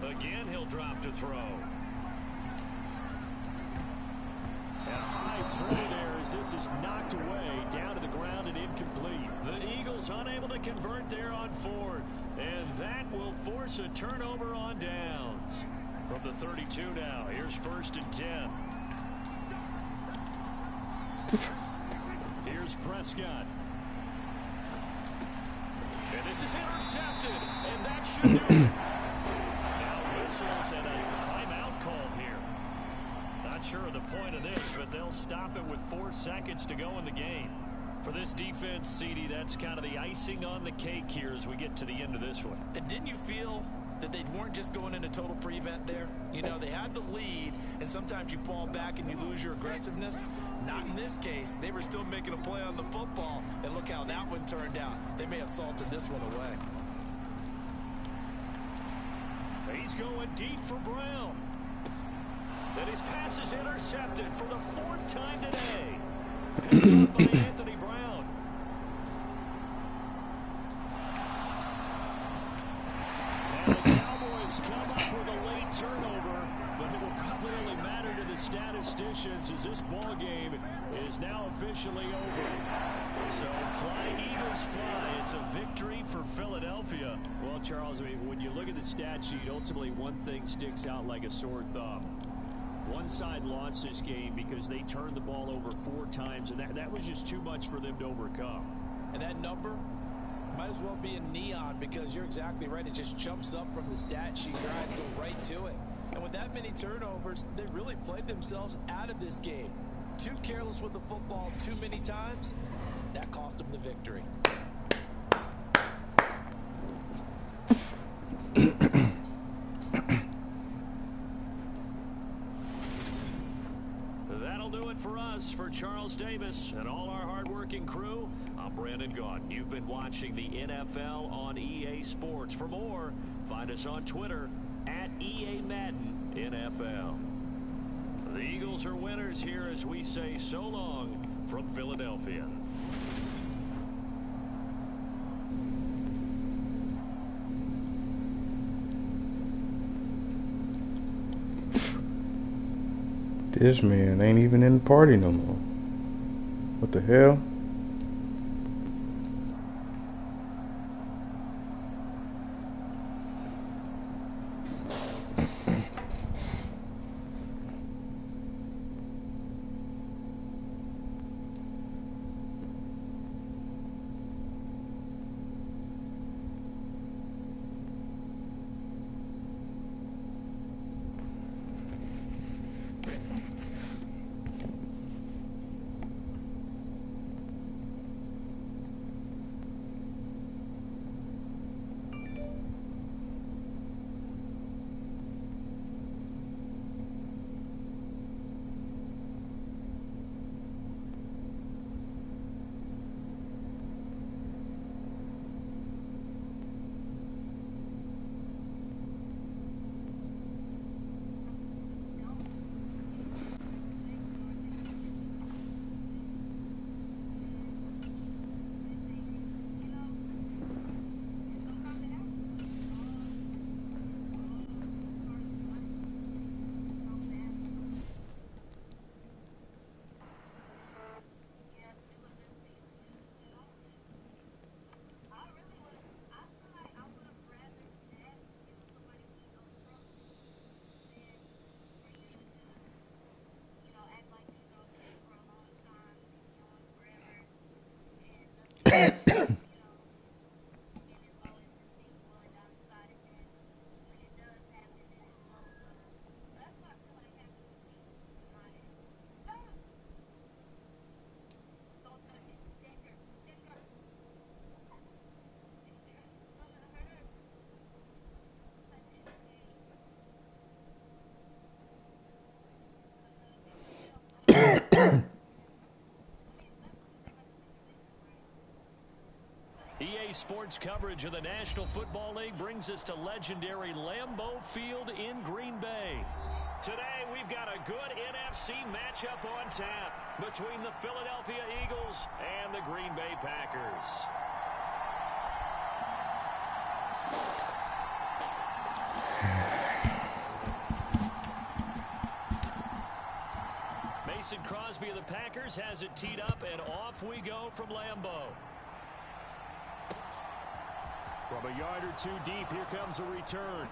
Again, he'll drop to throw. And a high throw there as this is knocked away, down to the ground and incomplete. The Eagles unable to convert there on 4th. And that will force a turnover on downs. From the 32 now, here's 1st and 10. Here's Prescott. And this is intercepted. And that should do it. And a timeout call here. Not sure of the point of this, but they'll stop it with 4 seconds to go in the game. For this defense, CD, that's kind of the icing on the cake here as we get to the end of this one. And didn't you feel that they weren't just going into total prevent there? You know, they had the lead, and sometimes you fall back and you lose your aggressiveness. Not in this case. They were still making a play on the football, and look how that one turned out. They may have salted this one away. He's going deep for Brown. And his pass is intercepted for the 4th time today. Picked up by Anthony Brown. And the Cowboys come up with a late turnover, but it will probably only matter to the statisticians as this ball game is now officially over. So fly, Eagles fly. It's a victory for Philadelphia. Well, Charles, I mean, when you look at the stat sheet, ultimately one thing sticks out like a sore thumb. One side lost this game because they turned the ball over 4 times, and that was just too much for them to overcome. And that number might as well be in neon because you're exactly right. It just jumps up from the stat sheet. Your eyes go right to it. And with that many turnovers, they really played themselves out of this game. Too careless with the football too many times. That cost them the victory. That'll do it for us. For Charles Davis and all our hardworking crew, I'm Brandon Gaudin. You've been watching the NFL on EA Sports. For more, find us on Twitter at EA Madden NFL. The Eagles are winners here as we say so long from Philadelphia. This man ain't even in the party no more. What the hell? EA Sports coverage of the National Football League brings us to legendary Lambeau Field in Green Bay. Today, we've got a good NFC matchup on tap between the Philadelphia Eagles and the Green Bay Packers. Mason Crosby of the Packers has it teed up, and off we go from Lambeau. From a yard or two deep, here comes a return.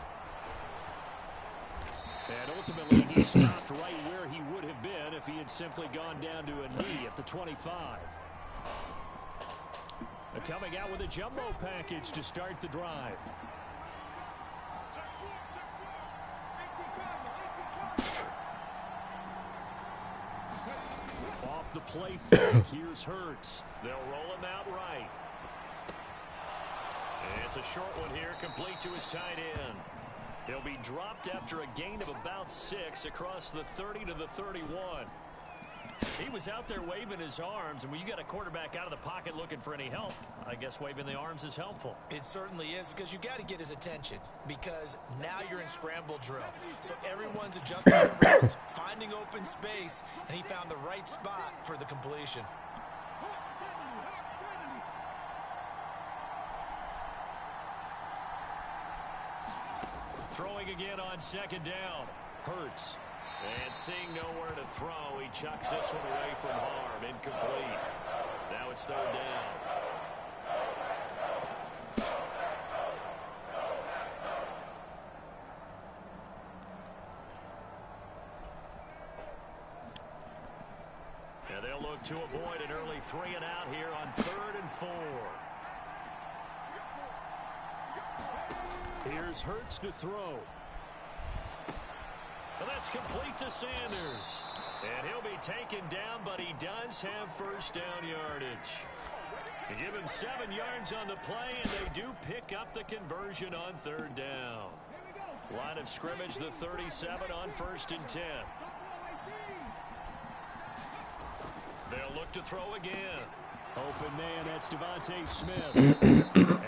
And ultimately, he stopped right where he would have been if he had simply gone down to a knee at the 25. Coming out with a jumbo package to start the drive. Off the play fake, here's Hurts. They'll roll him out right. And it's a short one here, complete to his tight end. He'll be dropped after a gain of about 6 across the 30 to the 31. He was out there waving his arms, and when you got a quarterback out of the pocket looking for any help, I guess waving the arms is helpful. It certainly is, because you got to get his attention, because now you're in scramble drill. So everyone's adjusting their routes, finding open space, and he found the right spot for the completion. Throwing again on second down. Hurts. And seeing nowhere to throw, he chucks this one away from harm. Incomplete. Now it's third down. And they'll look to avoid an early 3 and out here on 3rd and 4. Here's Hurts to throw. And that's complete to Sanders. And he'll be taken down, but he does have first down yardage. They give him 7 yards on the play, and they do pick up the conversion on 3rd down. Line of scrimmage, the 37 on 1st and 10. They'll look to throw again. Open man, that's Devontae Smith. And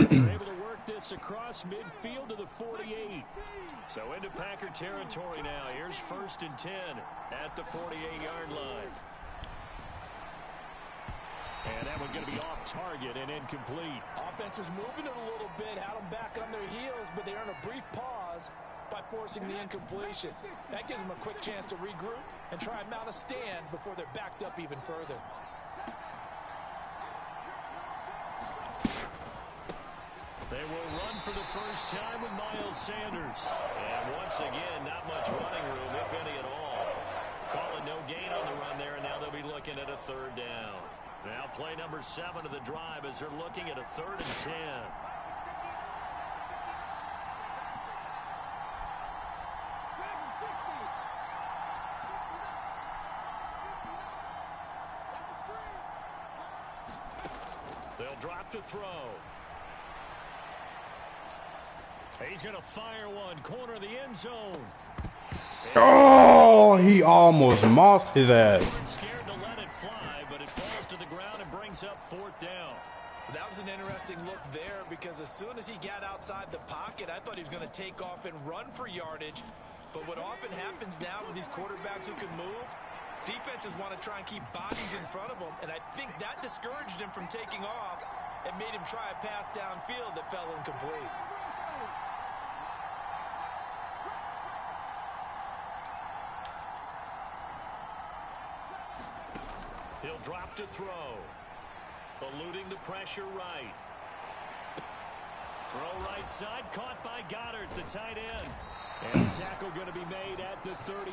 they're able to work this across midfield to the 48. So into Packer territory now. Here's 1st and 10 at the 48-yard line. And that one's going to be off target and incomplete. Offense was moving it a little bit, had them back on their heels, but they earned a brief pause by forcing the incompletion. That gives them a quick chance to regroup and try and mount a stand before they're backed up even further. They will run for the first time with Miles Sanders. And once again, not much running room, if any at all. Calling no gain on the run there, and now they'll be looking at a 3rd down. Now play number 7 of the drive as they're looking at a 3rd and 10. They'll drop to throw. He's going to fire one. Corner of the end zone. Oh, he almost mossed his ass. Scared to let it fly, but it falls to the ground and brings up 4th down. That was an interesting look there, because as soon as he got outside the pocket, I thought he was going to take off and run for yardage. But what often happens now with these quarterbacks who can move, defenses want to try and keep bodies in front of them, and I think that discouraged him from taking off and made him try a pass downfield that fell incomplete. He'll drop to throw. Eluding the pressure right. Throw right side, caught by Goddard, the tight end. And the tackle going to be made at the 38.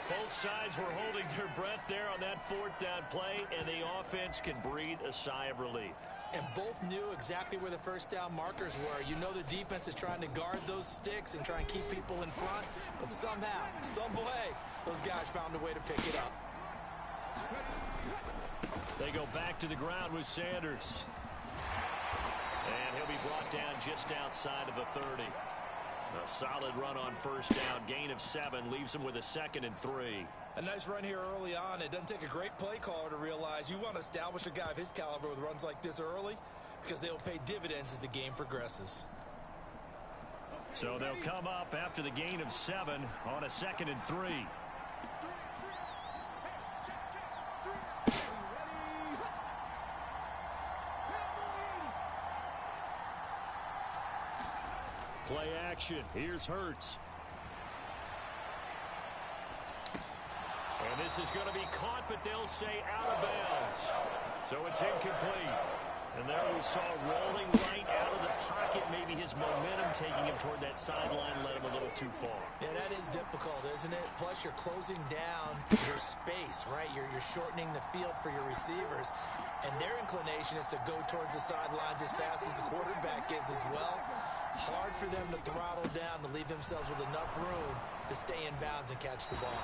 Both Both sides were holding their breath there on that fourth down play, and the offense can breathe a sigh of relief. And both knew exactly where the first down markers were. You know the defense is trying to guard those sticks and try and keep people in front, but somehow, some way, those guys found a way to pick it up. They go back to the ground with Sanders. And he'll be brought down just outside of the 30. A solid run on first down. Gain of 7 leaves him with a 2nd and 3. A nice run here early on. It doesn't take a great play caller to realize you want to establish a guy of his caliber with runs like this early because they'll pay dividends as the game progresses. So they'll come up after the gain of 7 on a 2nd and 3. Play action. Here's Hurts. And this is going to be caught, but they'll say out of bounds. So it's incomplete. And there we saw rolling right out of the pocket. Maybe his momentum taking him toward that sideline led him a little too far. Yeah, that is difficult, isn't it? Plus, you're closing down your space, right? You're shortening the field for your receivers. And their inclination is to go towards the sidelines as fast as the quarterback is as well. Hard for them to throttle down to leave themselves with enough room to stay in bounds and catch the ball.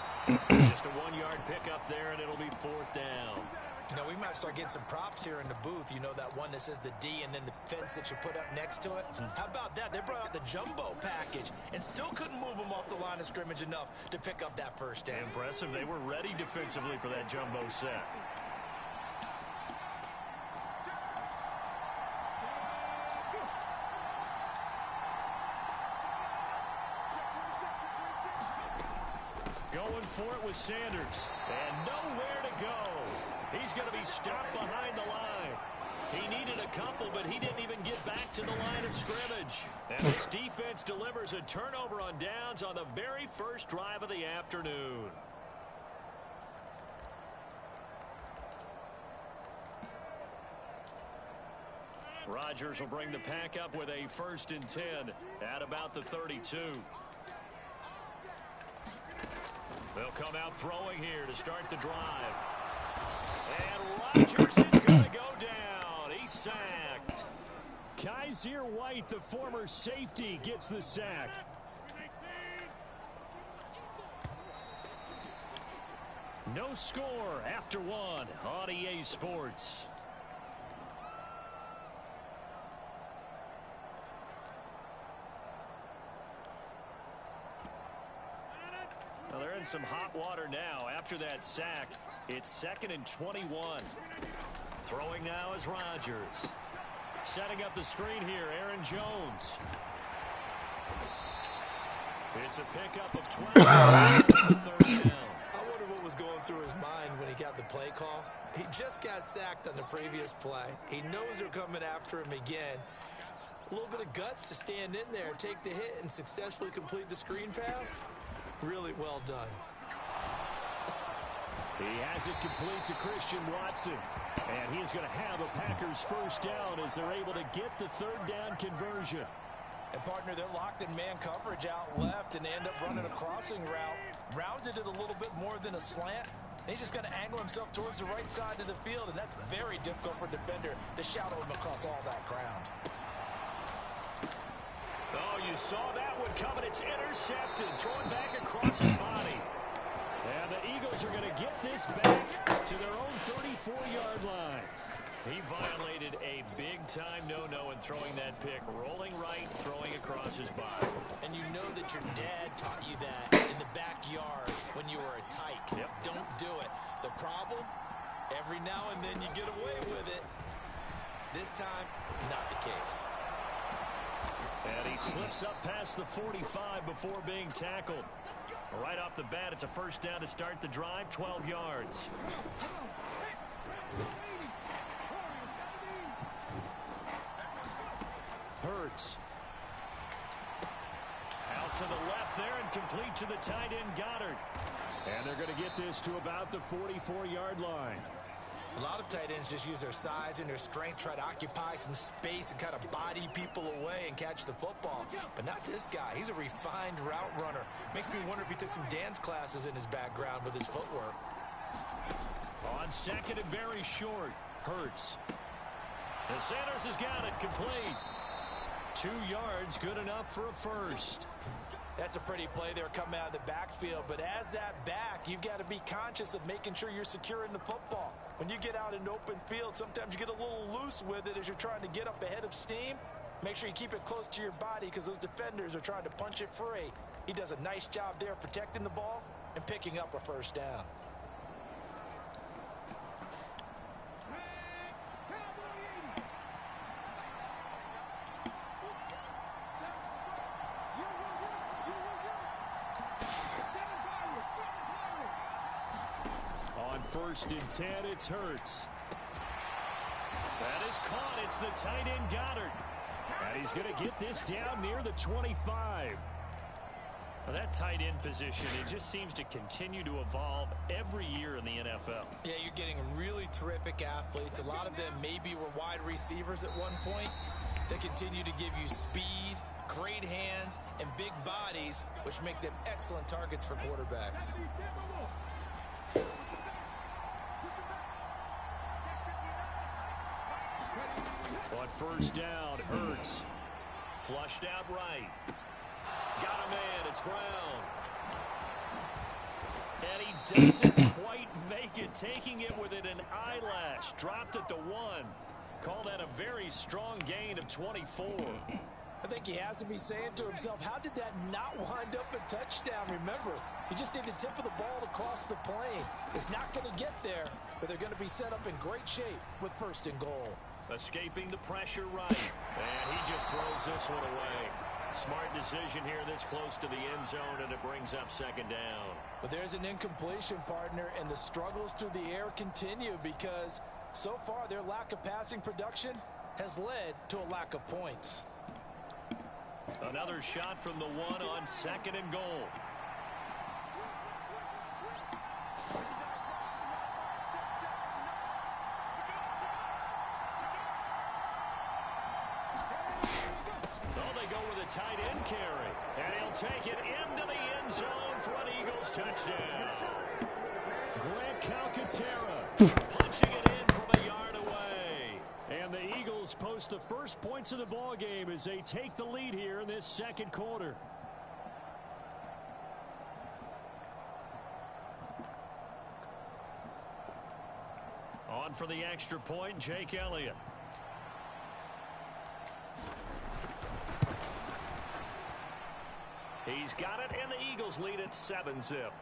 Just a 1-yard pickup there, and it'll be 4th down. You know, we might start getting some props here in the booth. You know, that one that says the D and then the fence that you put up next to it. How about that? They brought out the jumbo package and still couldn't move them off the line of scrimmage enough to pick up that first down. Impressive. They were ready defensively for that jumbo set. Going for it with Sanders. And nowhere to go. He's going to be stopped behind the line. He needed a couple, but he didn't even get back to the line of scrimmage. And this defense delivers a turnover on downs on the very first drive of the afternoon. Rodgers will bring the pack up with a 1st and 10 at about the 32. They'll come out throwing here to start the drive. And Rodgers is going to go down. He's sacked. Kaiser White, the former safety, gets the sack. No score after 1 on EA Sports. Well, they're in some hot water now. After that sack, it's 2nd and 21. Throwing now is Rodgers. Setting up the screen here, Aaron Jones. It's a pickup of 12. 3rd down. I wonder what was going through his mind when he got the play call. He just got sacked on the previous play. He knows they're coming after him again. A little bit of guts to stand in there, take the hit, and successfully complete the screen pass. Really well done. He has it complete to Christian Watson. And he is going to have a Packers first down as they're able to get the 3rd down conversion. And, partner, they're locked in man coverage out left, and they end up running a crossing route. Rounded it a little bit more than a slant. And he's just going to angle himself towards the right side of the field, and that's very difficult for a defender to shadow him across all that ground. Oh, you saw that one coming. It's intercepted. Thrown back across his body. And the Eagles are going to get this back to their own 34-yard line. He violated a big-time no-no in throwing that pick. Rolling right, throwing across his body. And you know that your dad taught you that in the backyard when you were a tyke. Yep. Don't do it. The problem, every now and then you get away with it. This time, not the case. And he slips up past the 45 before being tackled. Right off the bat, it's a first down to start the drive, 12 yards. Hurts. Out to the left there and complete to the tight end, Goddard. And they're going to get this to about the 44-yard line. A lot of tight ends just use their size and their strength, try to occupy some space and kind of body people away and catch the football. But not this guy. He's a refined route runner. Makes me wonder if he took some dance classes in his background with his footwork. On second and very short, Hurts. And Sanders has got it complete. 2 yards, good enough for a first. That's a pretty play there coming out of the backfield. But as that back, you've got to be conscious of making sure you're securing the football. When you get out in open field, sometimes you get a little loose with it as you're trying to get up ahead of steam. Make sure you keep it close to your body because those defenders are trying to punch it free. He does a nice job there protecting the ball and picking up a first down. First and 10, it's Hurts. That is caught. It's the tight end Goddard. And he's going to get this down near the 25. Well, that tight end position, it just seems to continue to evolve every year in the NFL. Yeah, you're getting really terrific athletes. A lot of them maybe were wide receivers at one point. They continue to give you speed, great hands, and big bodies, which make them excellent targets for quarterbacks. On first down, Hurts. Flushed out right. Got a man, it's Brown. And he doesn't quite make it, taking it within an eyelash. Dropped at the 1. Call that a very strong gain of 24. I think he has to be saying to himself, how did that not wind up a touchdown? Remember, he just need the tip of the ball to cross the plane. It's not going to get there, but they're going to be set up in great shape with first and goal. Escaping the pressure right. And he just throws this one away. Smart decision here this close to the end zone, and it brings up second down. But there's an incompletion, partner, and the struggles through the air continue because so far their lack of passing production has led to a lack of points. Another shot from the 1 on second and goal. Tight end carry, and he'll take it into the end zone for an Eagles touchdown. Grant Calcaterra punching it in from a yard away. And the Eagles post the first points of the ball game as they take the lead here in this second quarter. On for the extra point, Jake Elliott. He's got it, and the Eagles lead at 7-zip.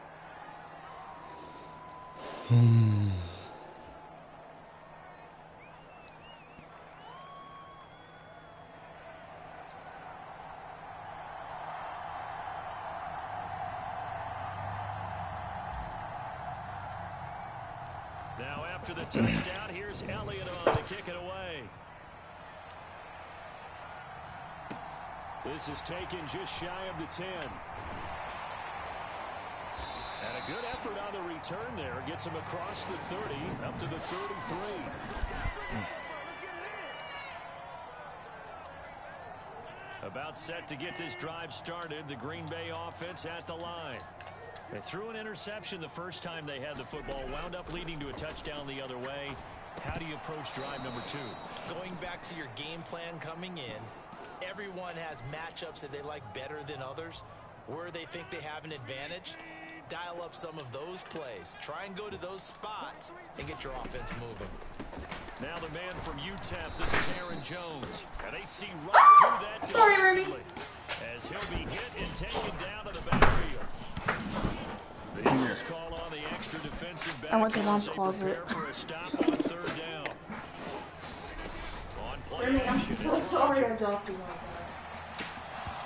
Now after the touchdown, here's Elliott on to kick it away. This is taken just shy of the 10. And a good effort on the return there. Gets him across the 30, up to the 33. About set to get this drive started. The Green Bay offense at the line. They threw an interception the first time they had the football. Wound up leading to a touchdown the other way. How do you approach drive number 2? Going back to your game plan coming in, everyone has matchups that they like better than others. Where they think they have an advantage, dial up some of those plays. Try and go to those spots and get your offense moving. Now the man from UTEP, this is Aaron Jones. And they see right through that defensively as he'll be hit and taken down to the backfield. The Eagles call on the extra defensive back. I went to mom's closet. For a stop on third down. On play I'm action, so sorry I dropped you like that.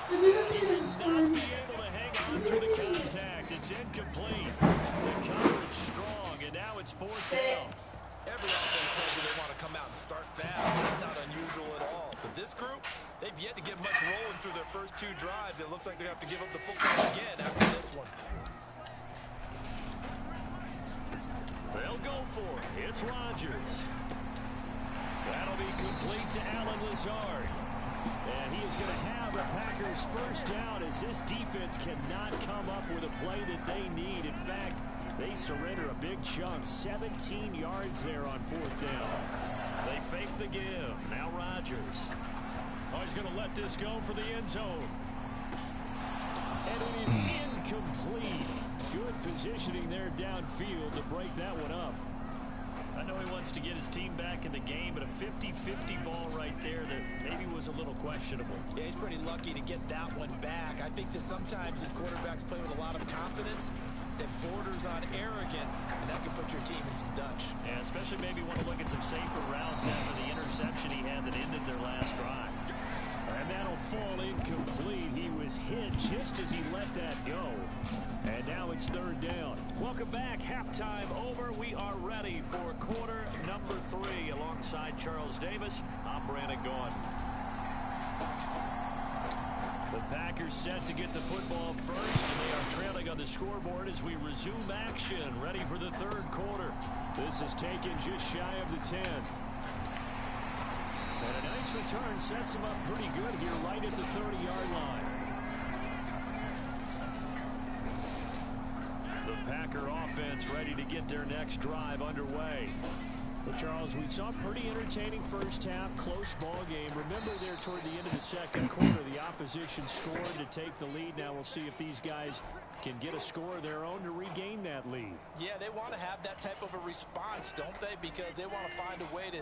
he will not be able to hang on through the contact. It's incomplete. The coverage strong, and now it's fourth down. Every offense tells you they want to come out and start fast. That's not unusual at all. But this group, they've yet to get much rolling through their first 2 drives. It looks like they're going to have to give up the football again after this one. They'll go for it. It's Rodgers. That'll be complete to Allen Lazard. And he is going to have the Packers first down as this defense cannot come up with a play that they need. In fact, they surrender a big chunk, 17 yards there on fourth down. They fake the give. Now Rodgers. Oh, he's going to let this go for the end zone. And it is incomplete. Good positioning there downfield to break that one up. I know he wants to get his team back in the game, but a 50-50 ball right there that maybe was a little questionable. Yeah, he's pretty lucky to get that one back. I think that sometimes these quarterbacks play with a lot of confidence that borders on arrogance, and that can put your team in some Dutch. Yeah, especially maybe want to look at some safer routes after the interception he had that ended their last drive. And that'll fall incomplete. He was hit just as he let that go. And now it's third down. Welcome back. Halftime over. We are ready for quarter number 3. Alongside Charles Davis, I'm Brandon Gaudin. The Packers set to get the football first, and they are trailing on the scoreboard as we resume action, ready for the third quarter. This is taken just shy of the 10. And a nice return sets him up pretty good here right at the 30-yard line. The Packer offense ready to get their next drive underway. Well, Charles, we saw a pretty entertaining first half, close ball game. Remember there toward the end of the second quarter, the opposition scored to take the lead. Now we'll see if these guys can get a score of their own to regain that lead. Yeah, they want to have that type of a response, don't they? Because they want to find a way to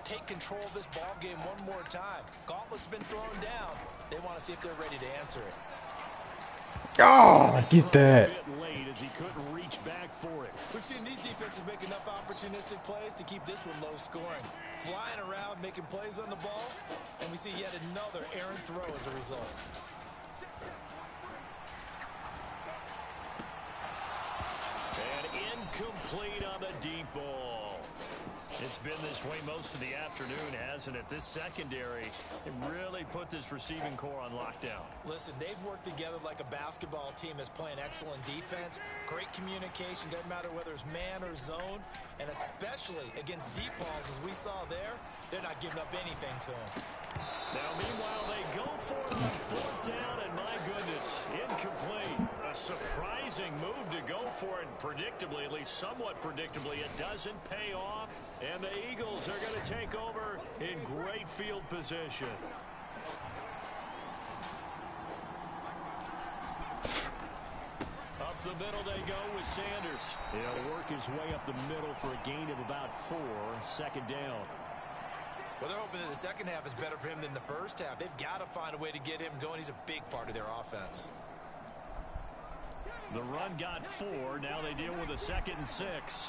take control of this ball game one more time. Gauntlet's been thrown down. They want to see if they're ready to answer it. Oh, get that. A bit late as he couldn't reach back for it. We've seen these defenses make enough opportunistic plays to keep this one low scoring. Flying around, making plays on the ball, and we see yet another errant throw as a result. And incomplete on the deep ball. It's been this way most of the afternoon, hasn't it? This secondary, it really put this receiving core on lockdown. Listen, they've worked together like a basketball team that's playing excellent defense, great communication, doesn't matter whether it's man or zone, and especially against deep balls, as we saw there, they're not giving up anything to them. Now, meanwhile, they go for it on fourth down, and my goodness, incomplete. A surprising move to go for it, and predictably, at least somewhat predictably, it doesn't pay off, and the Eagles are going to take over in great field position. Up the middle they go with Sanders. He'll work his way up the middle for a gain of about 4, second down. Well, they're hoping that the second half is better for him than the first half. They've got to find a way to get him going. He's a big part of their offense. The run got 4. Now they deal with a 2nd and 6.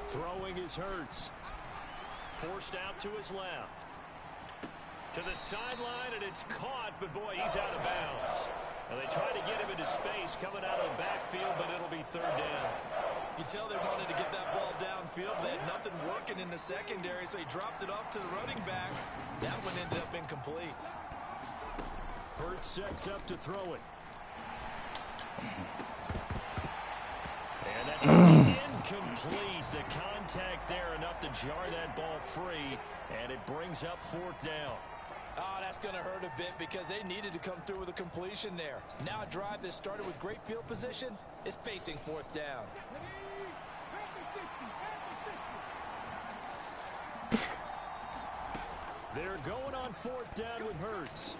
Throwing is Hurts. Forced out to his left. To the sideline, and it's caught, but boy, he's out of bounds. And they try to get him into space coming out of the backfield, but it'll be third down. You can tell they wanted to get that ball downfield. They had nothing working in the secondary, so he dropped it off to the running back. That one ended up incomplete. Hurts sets up to throw it. And that's incomplete. The contact there enough to jar that ball free, and it brings up fourth down. Oh, that's going to hurt a bit because they needed to come through with a completion there. Now a drive that started with great field position is facing fourth down. They're going on fourth down with Hurts.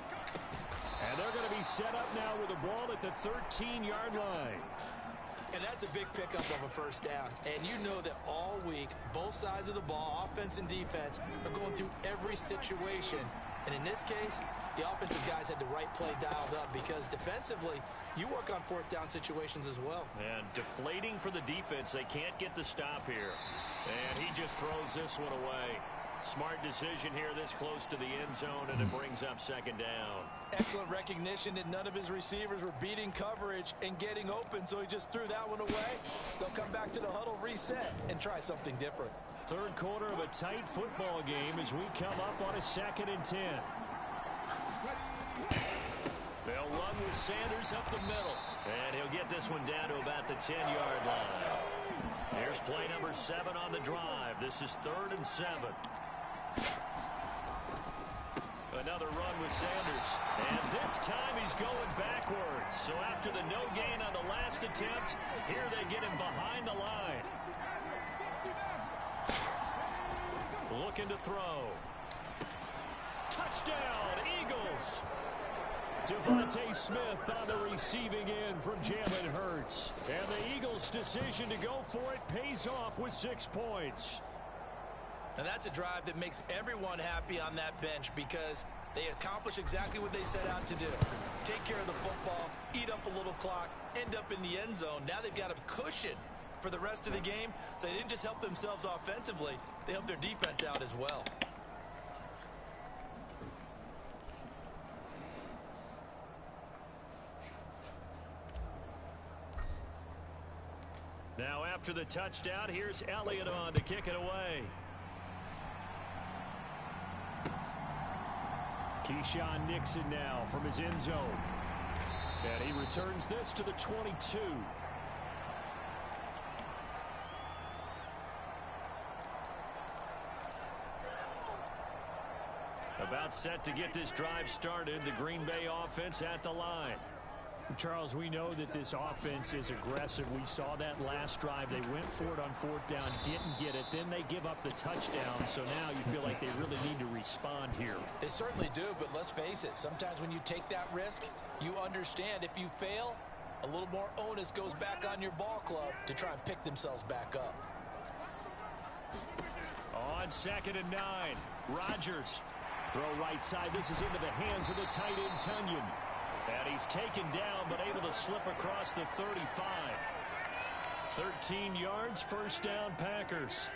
And they're going to be set up now with the ball at the 13-yard line. And that's a big pickup of a first down. And you know that all week, both sides of the ball, offense and defense, are going through every situation. And in this case, the offensive guys had the right play dialed up because defensively, you work on fourth down situations as well. And deflating for the defense. They can't get the stop here. And he just throws this one away. Smart decision here this close to the end zone, and it brings up second down. Excellent recognition that none of his receivers were beating coverage and getting open, so he just threw that one away. They'll come back to the huddle, reset, and try something different. Third quarter of a tight football game as we come up on a 2nd and 10. They'll run with Sanders up the middle. And he'll get this one down to about the 10-yard line. Here's play number 7 on the drive. This is 3rd and 7. Another run with Sanders. And this time he's going backwards. So after the no gain on the last attempt, here they get him behind the line. Looking to throw. Touchdown, Eagles. Devontae Smith on the receiving end from Jalen Hurts. And the Eagles' decision to go for it pays off with 6 points. And that's a drive that makes everyone happy on that bench because they accomplish exactly what they set out to do. Take care of the football, eat up a little clock, end up in the end zone. Now they've got a cushion for the rest of the game. So they didn't just help themselves offensively, they helped their defense out as well. Now after the touchdown, here's Elliott on to kick it away. Keyshawn Nixon now from his end zone. And he returns this to the 22. About set to get this drive started. The Green Bay offense at the line. Charles, we know that this offense is aggressive. We saw that last drive. They went for it on 4th down, didn't get it. Then they give up the touchdown. So now you feel like they really need to respond here. They certainly do, but let's face it. Sometimes when you take that risk, you understand if you fail, a little more onus goes back on your ball club to try and pick themselves back up. On 2nd and 9, Rodgers. Throw right side. This is into the hands of the tight end, Tunyon. And he's taken down, but able to slip across the 35. 13 yards, 1st down, Packers.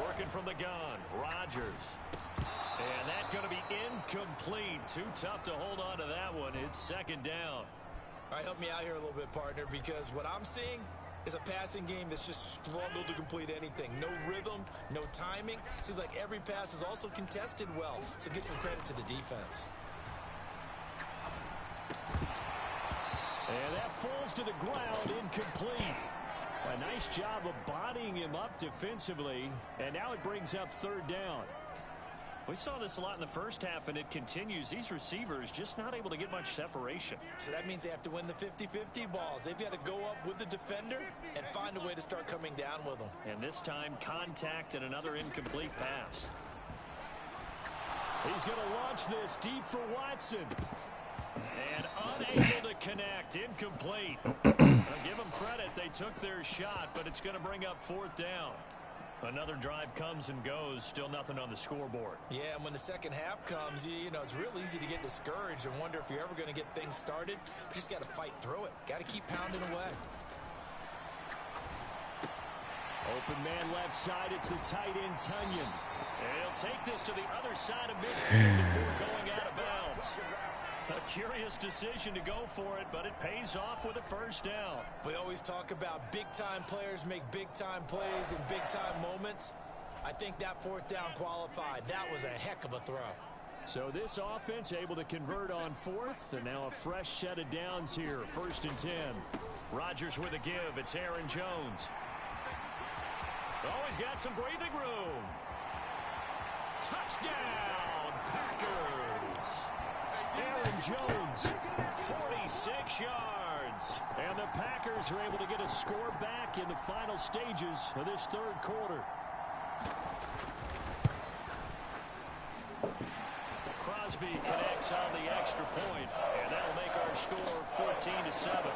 Working from the gun, Rodgers. And that's going to be incomplete. Too tough to hold on to that one. It's 2nd down. All right, help me out here a little bit, partner, because what I'm seeing is a passing game that's just struggled to complete anything. No rhythm, no timing. Seems like every pass is also contested well, so give some credit to the defense. And that falls to the ground, incomplete. A nice job of bodying him up defensively, and now it brings up 3rd down. We saw this a lot in the first half, and it continues. These receivers just not able to get much separation. So that means they have to win the 50-50 balls. They've got to go up with the defender and find a way to start coming down with them. And this time, contact and another incomplete pass. He's going to launch this deep for Watson. And unable to connect. Incomplete. I'll give them credit. They took their shot, but it's going to bring up 4th down. Another drive comes and goes. Still nothing on the scoreboard. Yeah, and when the second half comes, you know, it's real easy to get discouraged and wonder if you're ever going to get things started. You just got to fight through it. Got to keep pounding away. Open man left side. It's the tight end, Tunyon. And he'll take this to the other side of midfield before going out of bounds. A curious decision to go for it, but it pays off with a 1st down. We always talk about big-time players make big-time plays in big-time moments. I think that 4th down qualified. That was a heck of a throw. So this offense able to convert on 4th, and now a fresh set of downs here. 1st and 10. Rodgers with a give. It's Aaron Jones. Oh, he's got some breathing room. Touchdown, Packers. Aaron Jones, 46 yards. And the Packers are able to get a score back in the final stages of this 3rd quarter. Crosby connects on the extra point, and that'll make our score 14-7.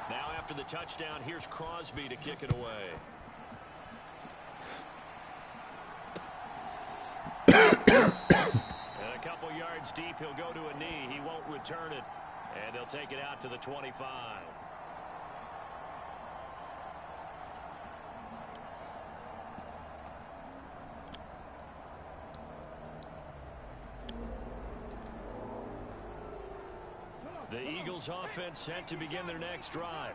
Now after the touchdown, here's Crosby to kick it away. And a couple yards deep up. He'll go to a knee. He won't return it. And they'll take it out to the 25. The Eagles offense set to begin their next drive.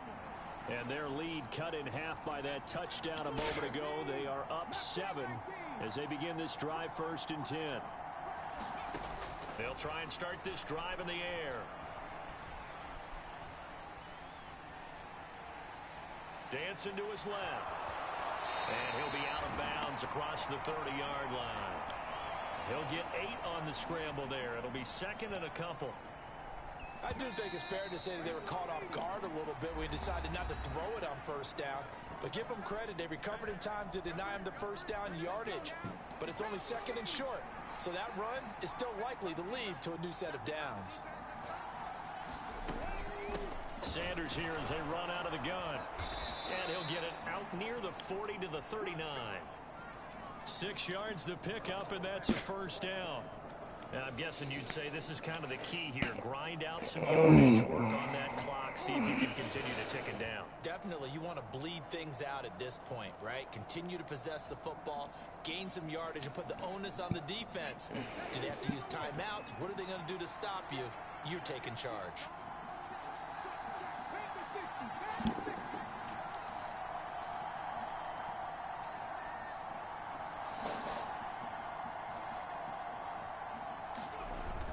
And their lead cut in half by that touchdown a moment ago. They are up 7 as they begin this drive, 1st and 10. They'll try and start this drive in the air. Dancing to his left. And he'll be out of bounds across the 30-yard line. He'll get 8 on the scramble there. It'll be 2nd and a couple. I do think it's fair to say that they were caught off guard a little bit when he decided not to throw it on 1st down. But give them credit. They recovered in time to deny him the 1st down yardage. But it's only 2nd and short. So that run is still likely to lead to a new set of downs. Sanders here as they run out of the gun. And he'll get it out near the 40 to the 39. 6 yards the pickup, and that's a 1st down. I'm guessing you'd say this is kind of the key here. Grind out some yardage, work on that clock, see if you can continue to tick it down. Definitely, you want to bleed things out at this point, right? Continue to possess the football, gain some yardage, and put the onus on the defense. Do they have to use timeouts? What are they going to do to stop you? You're taking charge.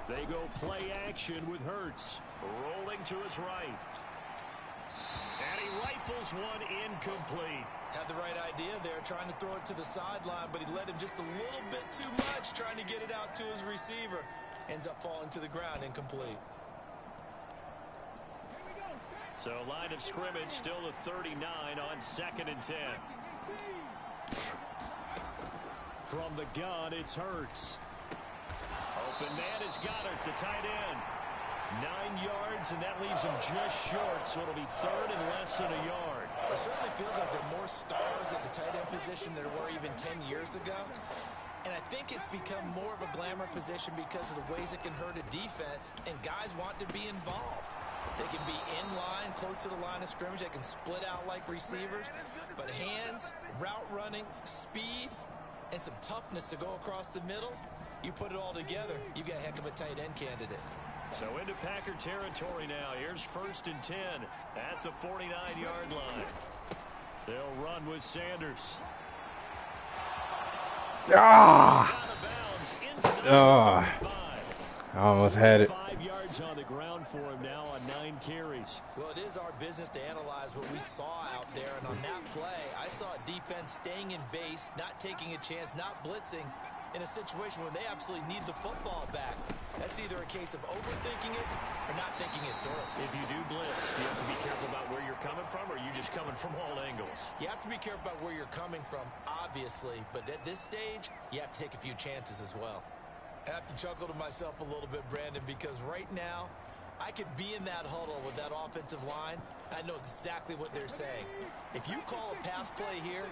They go play action with Hurts. Rolling to his right. And he rifles one incomplete. Had the right idea there, trying to throw it to the sideline, but he led him just a little bit too much, trying to get it out to his receiver. Ends up falling to the ground, incomplete. So line of scrimmage still the 39 on 2nd and 10. From the gun, it's Hurts. Open man is Goddard, the tight end. 9 yards, and that leaves him just short, so it'll be 3rd and less than a yard. It certainly feels like there are more stars at the tight end position than there were even 10 years ago. And I think it's become more of a glamour position because of the ways it can hurt a defense, and guys want to be involved. They can be in line, close to the line of scrimmage. They can split out like receivers. But hands, route running, speed, and some toughness to go across the middle, you put it all together, you got a heck of a tight end candidate. So into Packer territory now. Here's 1st and 10 at the 49-yard line. They'll run with Sanders. I almost had it. 5 yards on the ground for him now on 9 carries. Well, it is our business to analyze what we saw out there. And on that play, I saw a defense staying in base, not taking a chance, not blitzing, in a situation where they absolutely need the football back. That's either a case of overthinking it or not thinking it through. If you do blitz, do you have to be careful about where you're coming from, or are you just coming from all angles? You have to be careful about where you're coming from, obviously. But at this stage, you have to take a few chances as well. I have to chuckle to myself a little bit, Brandon, because right now, I could be in that huddle with that offensive line. I know exactly what they're saying. If you call a pass play here,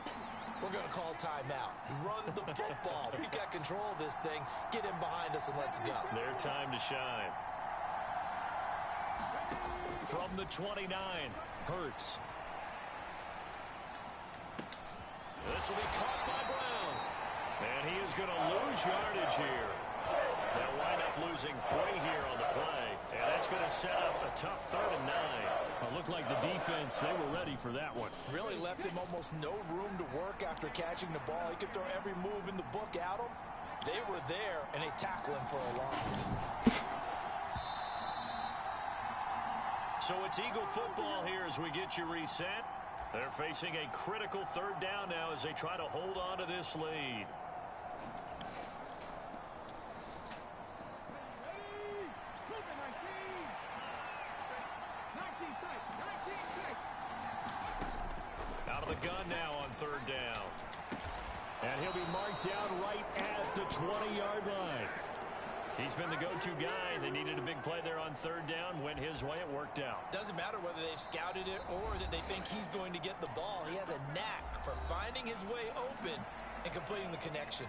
we're going to call timeout. Run the football. We've got control of this thing. Get in behind us and let's go. Their time to shine. From the 29, Hurts. This will be caught by Brown. And he is going to lose yardage here. They'll wind up losing 3 here on the play. And that's going to set up a tough 3rd and 9. It looked like the defense, they were ready for that one. Really left him almost no room to work after catching the ball. He could throw every move in the book at him. They were there, and they tackle him for a loss. So it's Eagle football here as we get you reset. They're facing a critical 3rd down now as they try to hold on to this lead. Out of the gun now on 3rd down. And he'll be marked down right at the 20-yard line. He's been the go-to guy. They needed a big play there on 3rd down. Went his way. It worked out. Doesn't matter whether they've scouted it or that they think he's going to get the ball. He has a knack for finding his way open and completing the connection.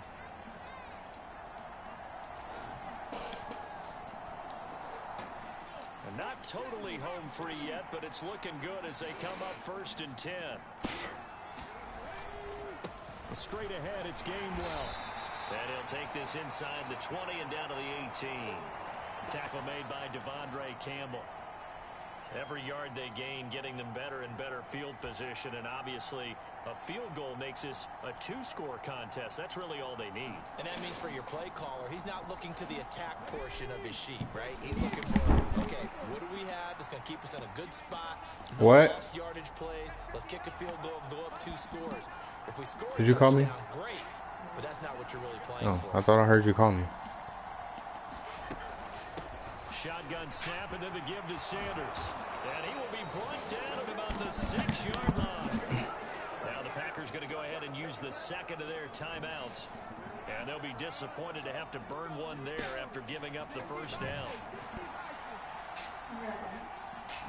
Not totally home free yet, but it's looking good as they come up 1st and 10. Straight ahead, it's Gainwell. And he'll take this inside the 20 and down to the 18. Tackle made by Devondre Campbell. Every yard they gain, getting them better and better field position, and obviously a field goal makes this a 2-score contest. That's really all they need. And that means for your play caller, he's not looking to the attack portion of his sheet, right? He's looking for, okay, what do we have that's going to keep us in a good spot? No What? lost yardage plays. Let's kick a field goal and go up 2 scores. If we score Did you call me? Great, but that's not what you're really playing Oh, for. I thought I heard you call me. Shotgun snap and then the give to Sanders. And he will be brought down at about the 6-yard line. Now the Packers going to go ahead and use the second of their timeouts. And they'll be disappointed to have to burn one there after giving up the first down.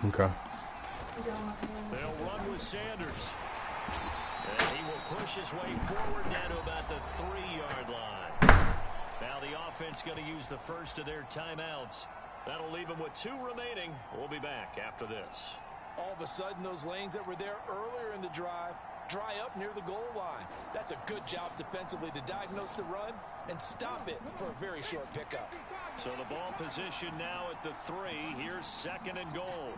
Okay. They'll run with Sanders. And he will push his way forward down to about the 3-yard line. Now the offense going to use the first of their timeouts. That'll leave them with 2 remaining. We'll be back after this. All of a sudden, those lanes that were there earlier in the drive dry up near the goal line. That's a good job defensively to diagnose the run and stop it for a very short pickup. So the ball position now at the 3. Here's 2nd and goal.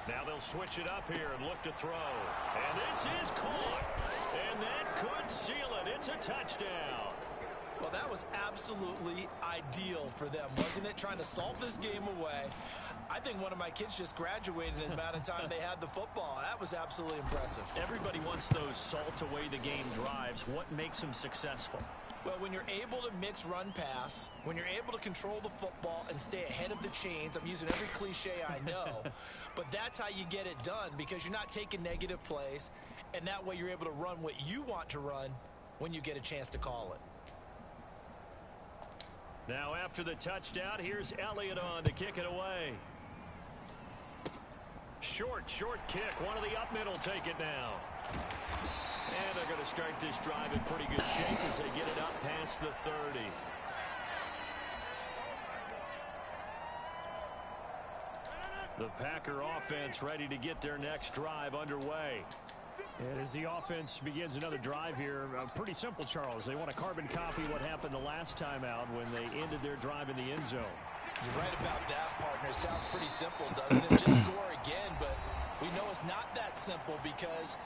Now they'll switch it up here and look to throw. And this is caught. And that could seal it. It's a touchdown. Well, that was absolutely ideal for them, wasn't it? Trying to salt this game away. I think one of my kids just graduated in the amount of time they had the football. That was absolutely impressive. Everybody wants those salt away the game drives. What makes them successful? Well, when you're able to mix run pass, when you're able to control the football and stay ahead of the chains, I'm using every cliche I know, but that's how you get it done because you're not taking negative plays, and that way you're able to run what you want to run when you get a chance to call it. Now after the touchdown, here's Elliott on to kick it away. Short kick. One of the up middle take it now. And they're going to start this drive in pretty good shape as they get it up past the 30. The Packer offense ready to get their next drive underway. And as the offense begins another drive here, pretty simple, Charles. They want to carbon copy what happened the last time out when they ended their drive in the end zone. You're right about that, partner. Sounds pretty simple, doesn't it? Just score again, but we know it's not that simple because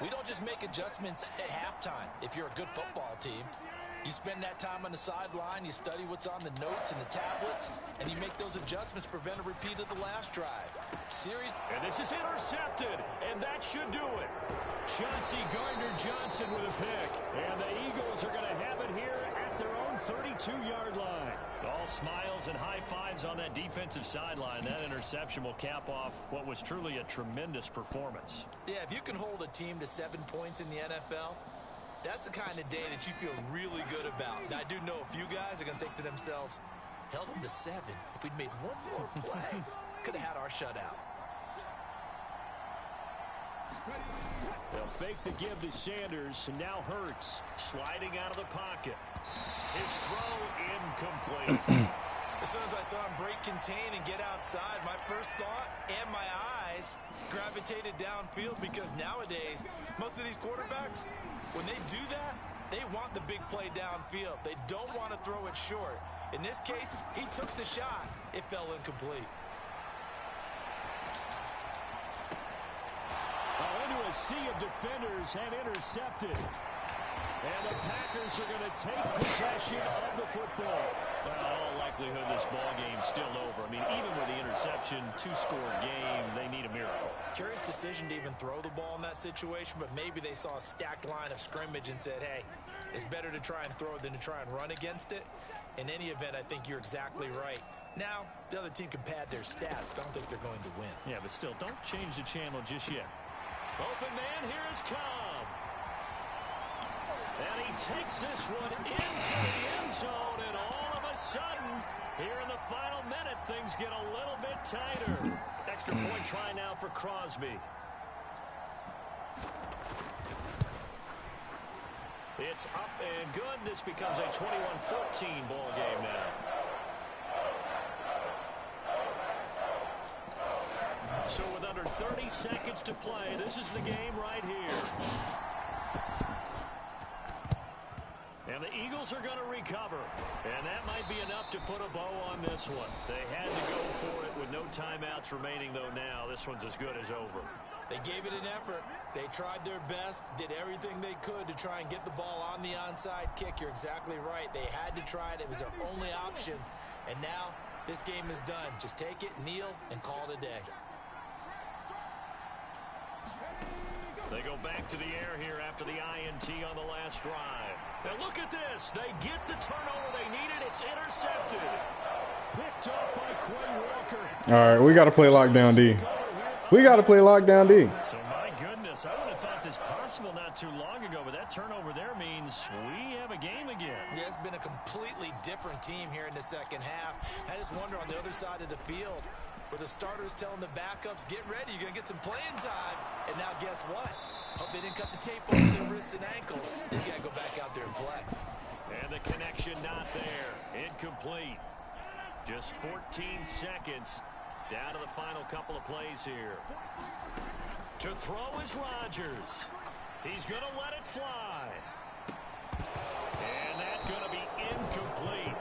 we don't just make adjustments at halftime if you're a good football team. You spend that time on the sideline, you study what's on the notes and the tablets, and you make those adjustments to prevent a repeat of the last drive. And this is intercepted, and that should do it. Chauncey Gardner-Johnson with a pick. And the Eagles are going to have it here at their own 32-yard line. All smiles and high fives on that defensive sideline. That interception will cap off what was truly a tremendous performance. Yeah, if you can hold a team to 7 points in the NFL, that's the kind of day that you feel really good about. Now, I do know a few guys are going to think to themselves, held them to 7. If we'd made one more play, could have had our shutout. They'll fake the give to Sanders, and now Hurts sliding out of the pocket. His throw incomplete. As soon as I saw him break contain and get outside, my first thought and my eyes gravitated downfield because nowadays, most of these quarterbacks, when they do that, they want the big play downfield. They don't want to throw it short. In this case, he took the shot. It fell incomplete. Into a sea of defenders and intercepted. And the Packers are going to take possession of the football. In all likelihood, this ball game's still over. I mean, even with the interception, 2-score game, they need a miracle. Curious decision to even throw the ball in that situation, but maybe they saw a stacked line of scrimmage and said, hey, it's better to try and throw than to try and run against it. In any event, I think you're exactly right. Now, the other team can pad their stats, but I don't think they're going to win. Yeah, but still, don't change the channel just yet. Open man, here is Cobb. And he takes this one into the end zone, and all of a sudden, here in the final minute, things get a little bit tighter. Extra point try now for Crosby. It's up and good. This becomes a 21-14 ball game now. So with under 30 seconds to play, this is the game right here. And the Eagles are going to recover. And that might be enough to put a bow on this one. They had to go for it with no timeouts remaining, though now this one's as good as over. They gave it an effort. They tried their best, did everything they could to try and get the ball on the onside kick. You're exactly right. They had to try it. It was their only option. And now this game is done. Just take it, kneel, and call it a day. They go back to the air here after the INT on the last drive. Now look at this. They get the turnover they needed. It's intercepted. Picked up by Quay Walker. All right, we got to play lockdown D. We got to play lockdown D. So my goodness, I would have thought this possible not too long ago, but that turnover there means we have a game again. Yeah, it's been a completely different team here in the second half. I just wonder on the other side of the field, where the starters telling the backups, get ready, you're going to get some playing time. And now guess what? Hope they didn't cut the tape over their wrists and ankles. They got to go back out there and play. And the connection not there. Incomplete. Just 14 seconds down to the final couple of plays here. To throw is Rodgers. He's going to let it fly. And that's going to be incomplete.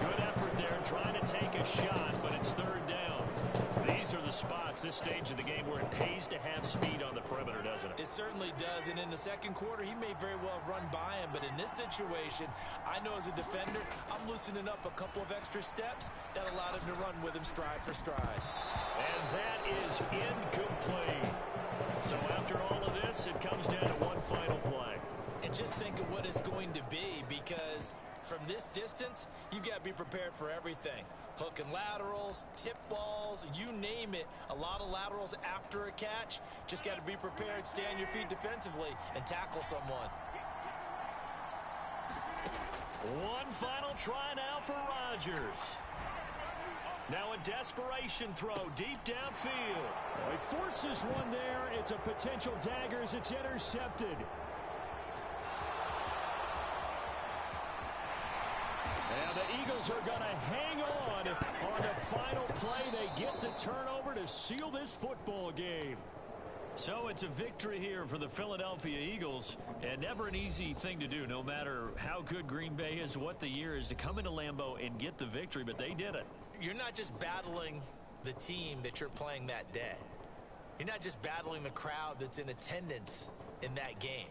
Good effort there trying to take a shot, but it's third down. These are the spots, this stage of the game, where it pays to have speed on the perimeter, doesn't it? It certainly does, and in the second quarter, he may very well run by him, but in this situation, I know as a defender, I'm loosening up a couple of extra steps that allowed him to run with him stride for stride. And that is incomplete. So after all of this, it comes down to one final play. And just think of what it's going to be, because from this distance, you've got to be prepared for everything. Hook and laterals, tip balls, you name it. A lot of laterals after a catch. Just got to be prepared, stay on your feet defensively, and tackle someone. One final try now for Rodgers. Now a desperation throw deep downfield. He forces one there. It's a potential dagger as it's intercepted. And the Eagles are going to hang on the final play. They get the turnover to seal this football game. So it's a victory here for the Philadelphia Eagles, and never an easy thing to do, no matter how good Green Bay is, what the year is, to come into Lambeau and get the victory, but they did it. You're not just battling the team that you're playing that day. You're not just battling the crowd that's in attendance in that game.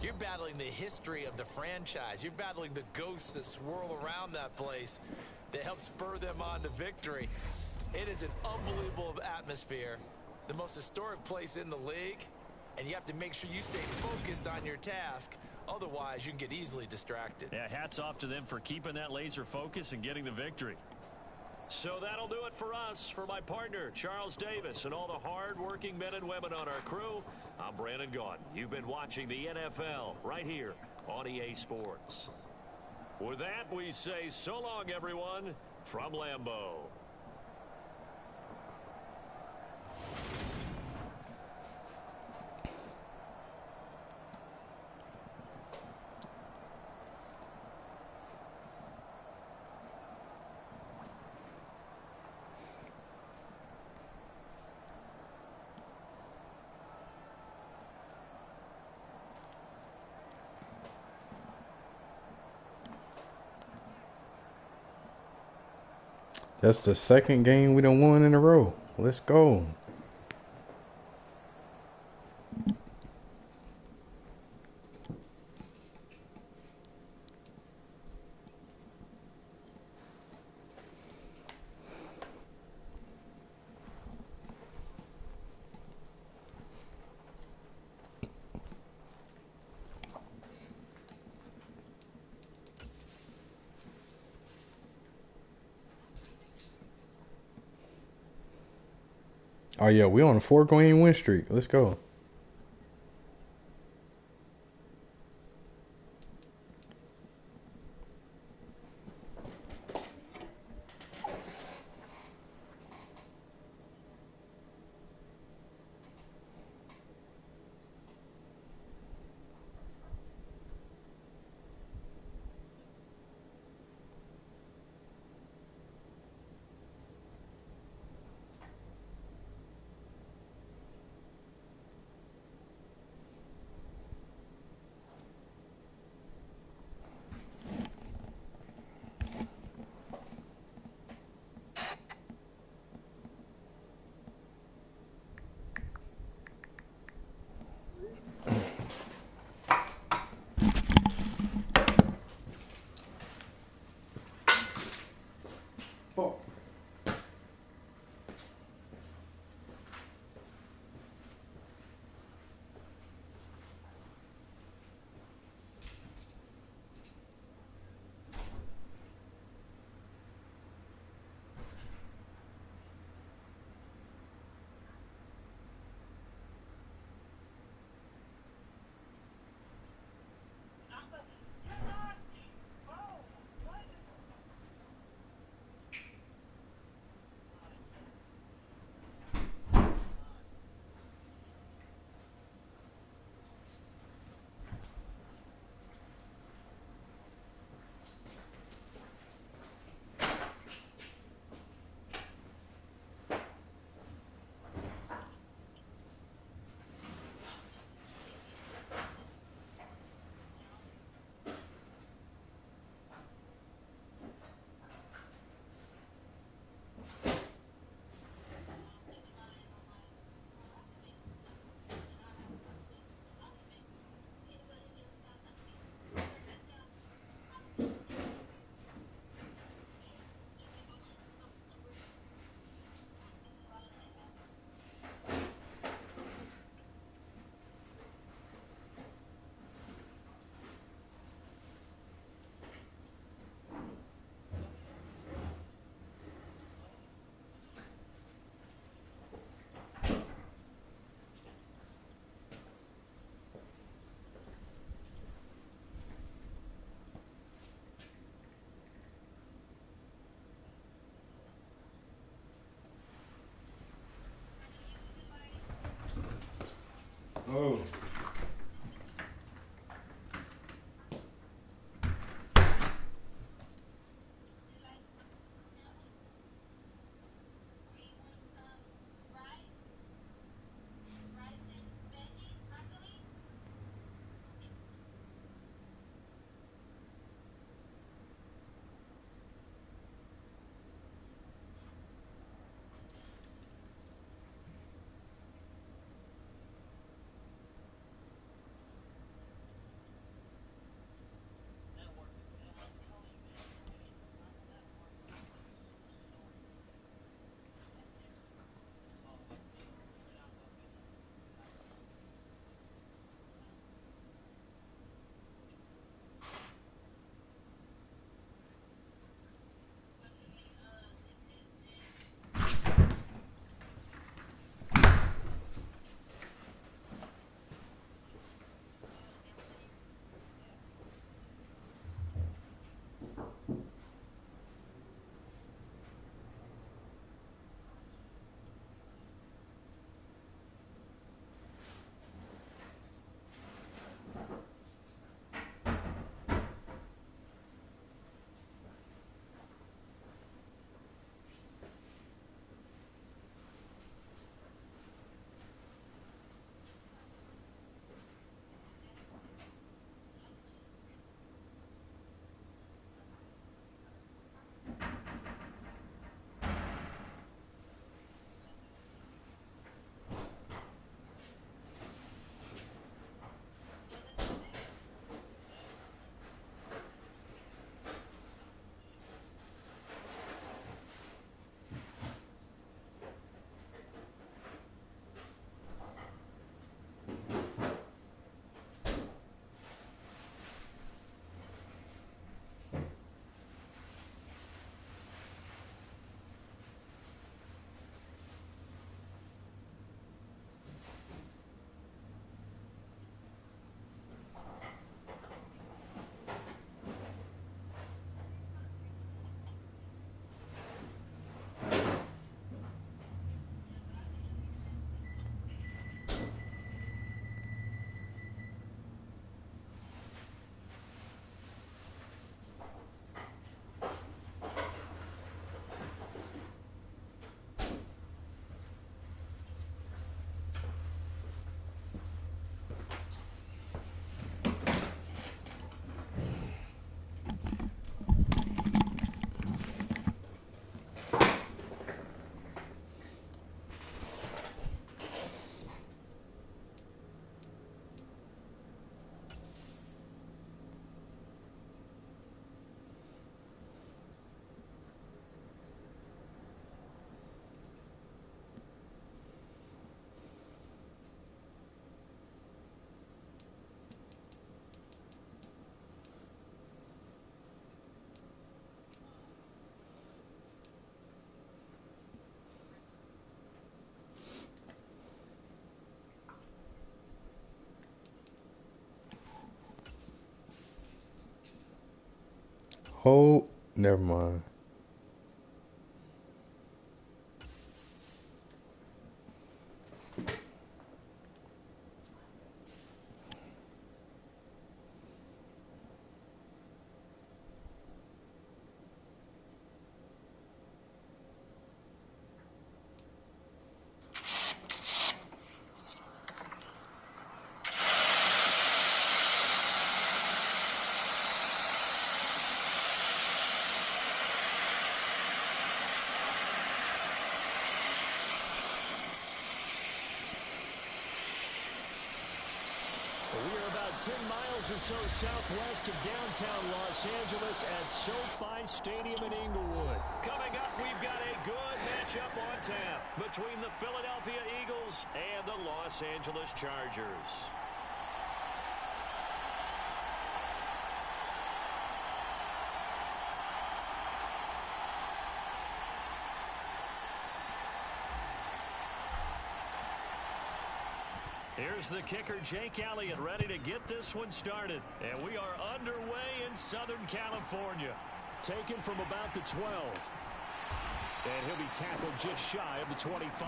You're battling the history of the franchise. You're battling the ghosts that swirl around that place that help spur them on to victory. It is an unbelievable atmosphere, the most historic place in the league, and you have to make sure you stay focused on your task. Otherwise, you can get easily distracted. Yeah, hats off to them for keeping that laser focus and getting the victory. So that'll do it for us. For my partner, Charles Davis, and all the hard-working men and women on our crew, I'm Brandon Gaudin. You've been watching the NFL right here on EA Sports. With that, we say so long, everyone, from Lambeau. That's the second game we done won in a row. Let's go. Oh yeah, we on a 4-game win streak. Let's go. Oh, never mind. We are about 10 miles or so southwest of downtown Los Angeles at SoFi Stadium in Inglewood. Coming up, we've got a good matchup on tap between the Philadelphia Eagles and the Los Angeles Chargers. Here's the kicker, Jake Elliott, ready to get this one started. And we are underway in Southern California. Taken from about the 12. And he'll be tackled just shy of the 25.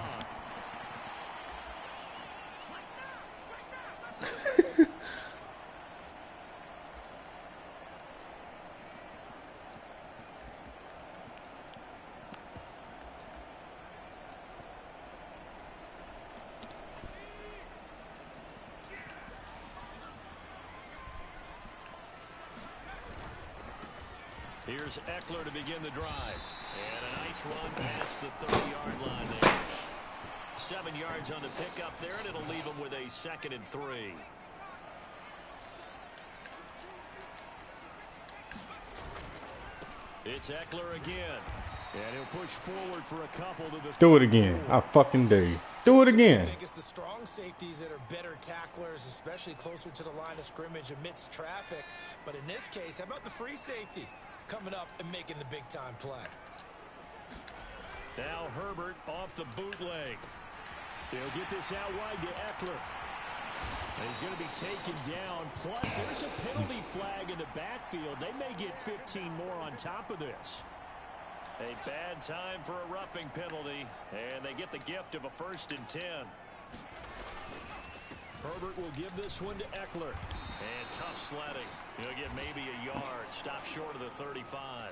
Here's Eckler to begin the drive. And a nice run past the 30-yard line there. 7 yards on the pickup there, and it'll leave him with a 2nd and 3. It's Eckler again. And he'll push forward for a couple to the Do it again. I fucking dare you. Do it again. I think it's the strong safeties that are better tacklers, especially closer to the line of scrimmage amidst traffic. But in this case, how about the free safety coming up and making the big-time play? Now Herbert off the bootleg. They'll get this out wide to Eckler. And he's going to be taken down. Plus, there's a penalty flag in the backfield. They may get 15 more on top of this. A bad time for a roughing penalty, and they get the gift of a 1st and 10. Herbert will give this one to Eckler. And tough sledding. He'll get maybe a yard. Stop short of the 35.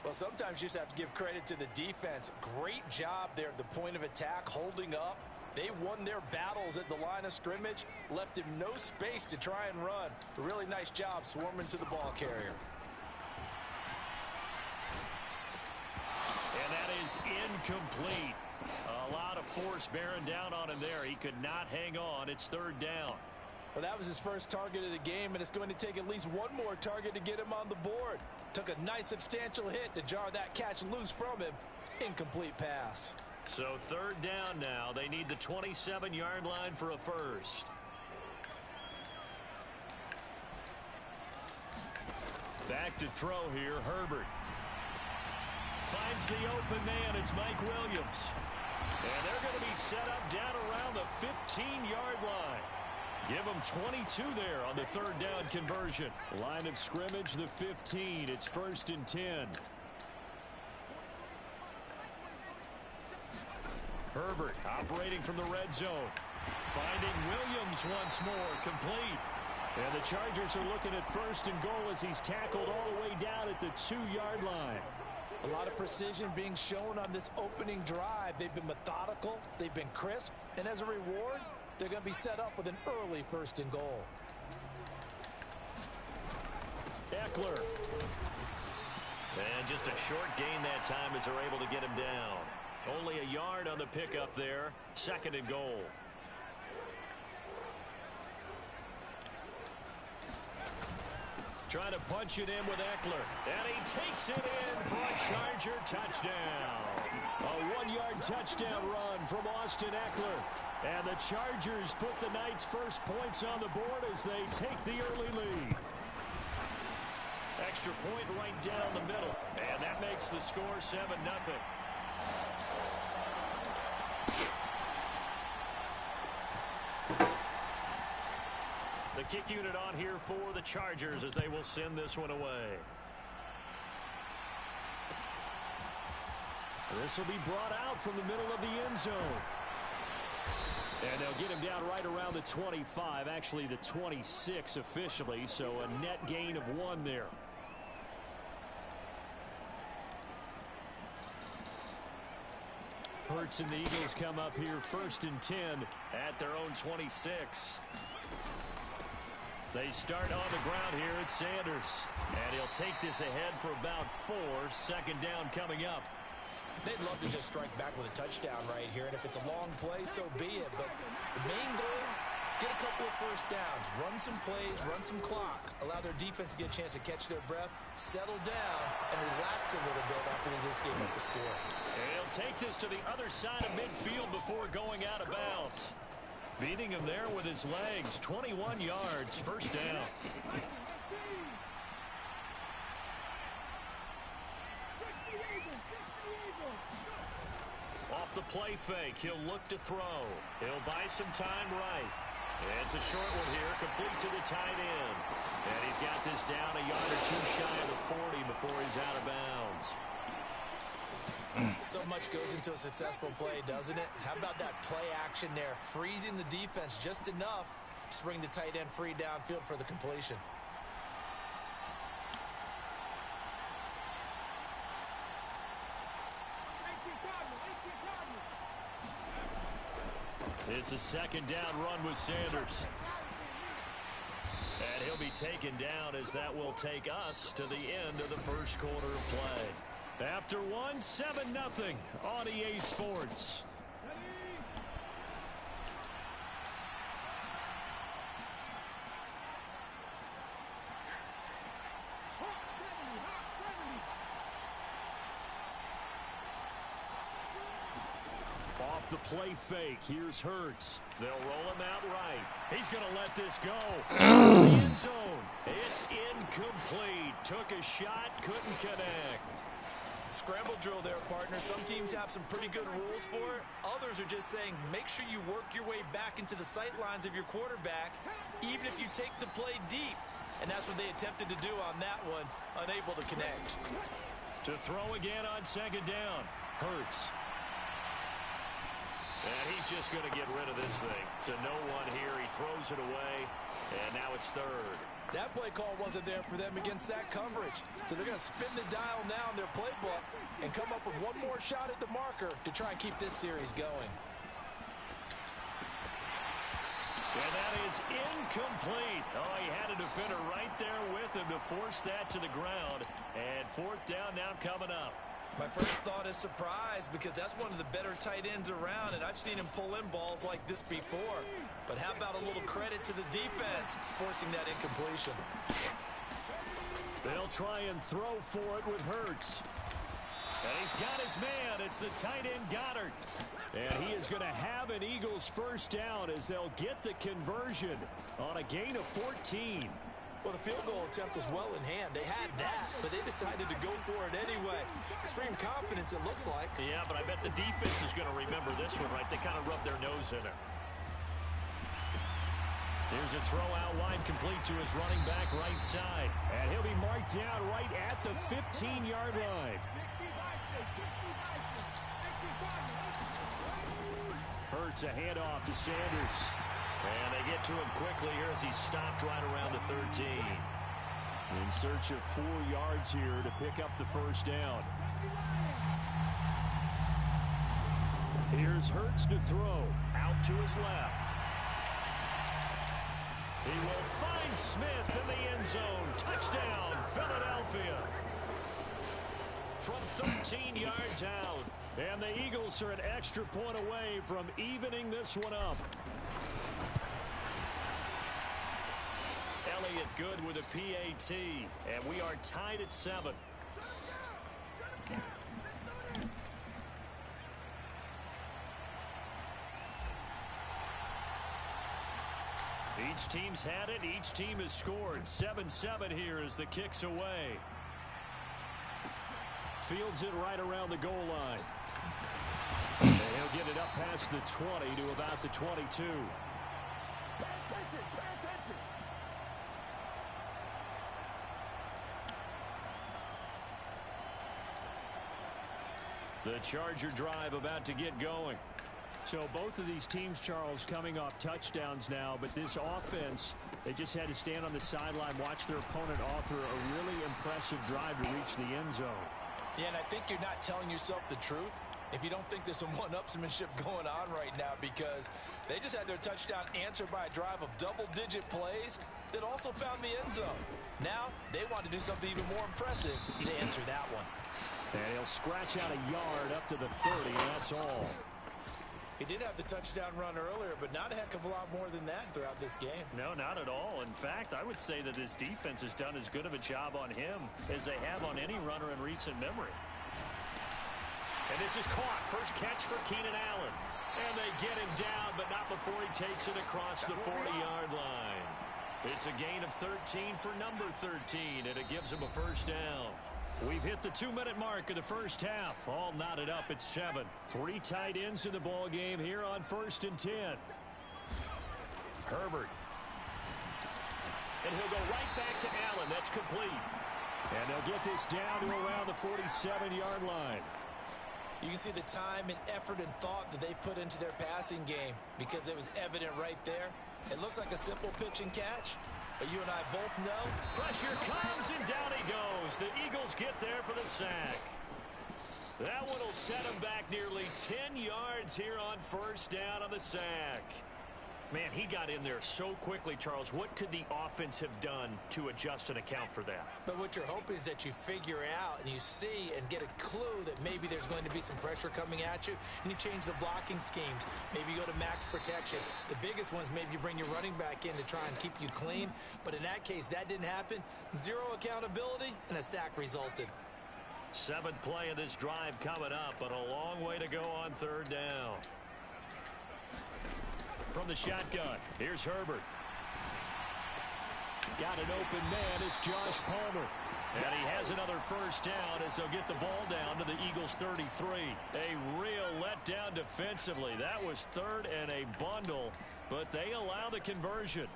Well, sometimes you just have to give credit to the defense. Great job there at the point of attack, holding up. They won their battles at the line of scrimmage, left him no space to try and run. A really nice job swarming to the ball carrier. And that is incomplete. A lot of force bearing down on him there. He could not hang on. It's 3rd down. Well, that was his first target of the game, and it's going to take at least one more target to get him on the board. Took a nice substantial hit to jar that catch loose from him. Incomplete pass. So 3rd down now. They need the 27-yard line for a 1st. Back to throw here, Herbert. Finds the open man. It's Mike Williams. And they're going to be set up down around the 15-yard line. Give them 22 there on the 3rd down conversion. Line of scrimmage, the 15. It's 1st and 10. Herbert operating from the red zone. Finding Williams once more, complete. And the Chargers are looking at 1st and goal as he's tackled all the way down at the 2-yard line. A lot of precision being shown on this opening drive. They've been methodical, they've been crisp, and as a reward, they're going to be set up with an early 1st and goal. Eckler. And just a short gain that time as they're able to get him down. Only a yard on the pickup there. 2nd and goal. Trying to punch it in with Eckler. And he takes it in for a Charger touchdown. A 1-yard touchdown run from Austin Eckler. And the Chargers put the night's first points on the board as they take the early lead. Extra point right down the middle. And that makes the score 7-0. The kick unit on here for the Chargers as they will send this one away. This will be brought out from the middle of the end zone. And they'll get him down right around the 25, actually the 26 officially, so a net gain of 1 there. Hurts and the Eagles come up here 1st and 10 at their own 26. They start on the ground here at Sanders. And he'll take this ahead for about 4. 2nd down coming up. They'd love to just strike back with a touchdown right here, and if it's a long play, so be it. But the main goal, get a couple of first downs, run some plays, run some clock, allow their defense to get a chance to catch their breath, settle down, and relax a little bit after they just gave up the score. And he'll take this to the other side of midfield before going out of bounds. Beating him there with his legs, 21 yards, 1st down. Off the play fake, he'll look to throw. He'll buy some time right. It's a short one here, complete to the tight end. And he's got this down a yard or 2 shy of the 40 before he's out of bounds. So much goes into a successful play, doesn't it? How about that play action there, freezing the defense just enough to bring the tight end free downfield for the completion. It's a 2nd down run with Sanders. And he'll be taken down as that will take us to the end of the 1st quarter of play. After 1, 7-0 on EA Sports. Off the play fake, here's Hurts. They'll roll him out right. He's going to let this go. End zone. It's incomplete. Took a shot, couldn't connect. Scramble drill there, partner. Some teams have some pretty good rules for it. Others are just saying make sure you work your way back into the sight lines of your quarterback, even if you take the play deep. And that's what they attempted to do on that one, unable to connect. To throw again on 2nd down. Hurts. And he's just going to get rid of this thing. To no one here. He throws it away. And now it's 3rd. That play call wasn't there for them against that coverage. So they're going to spin the dial now in their playbook and come up with one more shot at the marker to try and keep this series going. And that is incomplete. Oh, he had a defender right there with him to force that to the ground. And 4th down now coming up. My first thought is surprise because that's one of the better tight ends around, and I've seen him pull in balls like this before. But how about a little credit to the defense forcing that incompletion? They'll try and throw for it with Hurts. And he's got his man. It's the tight end Goddard. And he is going to have an Eagles 1st down as they'll get the conversion on a gain of 14. Well, the field goal attempt was well in hand. They had that, but they decided to go for it anyway. Extreme confidence, it looks like. Yeah, but I bet the defense is going to remember this one, right? They kind of rubbed their nose in it. Here's a throw out wide complete to his running back right side. And he'll be marked down right at the 15-yard line. Hurts a handoff to Sanders. And they get to him quickly here as he stopped right around the 13. In search of 4 yards here to pick up the 1st down. Here's Hurts to throw. Out to his left. He will find Smith in the end zone. Touchdown, Philadelphia. From 13 yards out. And the Eagles are an extra point away from evening this one up. Elliott good with a PAT. And we are tied at 7. Each team's had it. Each team has scored. 7-7 here as the kick's away. Fields it right around the goal line. And he'll get it up past the 20 to about the 22. The Charger drive about to get going. So both of these teams, Charles, coming off touchdowns now, but this offense, they just had to stand on the sideline, watch their opponent author a really impressive drive to reach the end zone. Yeah, and I think you're not telling yourself the truth if you don't think there's some one-upsmanship going on right now, because they just had their touchdown answered by a drive of double-digit plays that also found the end zone. Now they want to do something even more impressive to answer that one. And he'll scratch out a yard up to the 30, and that's all. He did have the touchdown run earlier, but not a heck of a lot more than that throughout this game. No, not at all. In fact, I would say that this defense has done as good of a job on him as they have on any runner in recent memory. And this is caught. First catch for Keenan Allen. And they get him down, but not before he takes it across the 40-yard line. It's a gain of 13 for number 13, and it gives him a first down. We've hit the 2-minute mark of the first half. All knotted up at 7. 3 tight ends in the ball game here on 1st and 10. Herbert. And he'll go right back to Allen. That's complete. And they'll get this down to around the 47-yard line. You can see the time and effort and thought that they put into their passing game because it was evident right there. It looks like a simple pitch and catch, but you and I both know. Pressure comes, and down he goes. The Eagles get there for the sack. That one will set him back nearly 10 yards here on first down on the sack. Man, he got in there so quickly, Charles. What could the offense have done to adjust and account for that? But what you're hoping is that you figure out and you see and get a clue that maybe there's going to be some pressure coming at you, and you change the blocking schemes. Maybe you go to max protection. The biggest ones, maybe you bring your running back in to try and keep you clean. But in that case, that didn't happen. Zero accountability, and a sack resulted. 7th play of this drive coming up, but a long way to go on 3rd down. From the shotgun, here's Herbert. Got an open man, it's Josh Palmer. And he has another first down as they'll get the ball down to the Eagles' 33. A real letdown defensively. That was 3rd and a bundle, but they allow the conversion.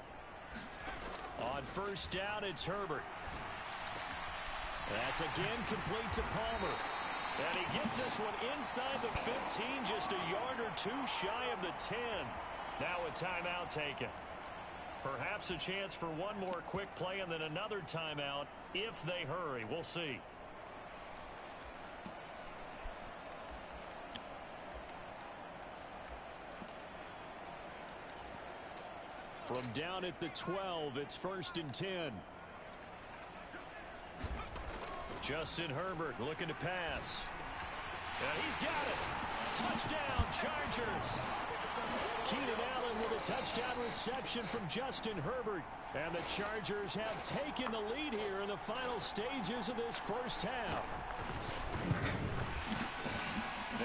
On first down, it's Herbert. That's again complete to Palmer. And he gets this one inside the 15, just a yard or 2 shy of the 10. Now a timeout taken. Perhaps a chance for one more quick play and then another timeout if they hurry. We'll see. From down at the 12, it's 1st and 10. Justin Herbert looking to pass. And he's got it. Touchdown, Chargers. Keenan Allen with a touchdown reception from Justin Herbert. And the Chargers have taken the lead here in the final stages of this first half.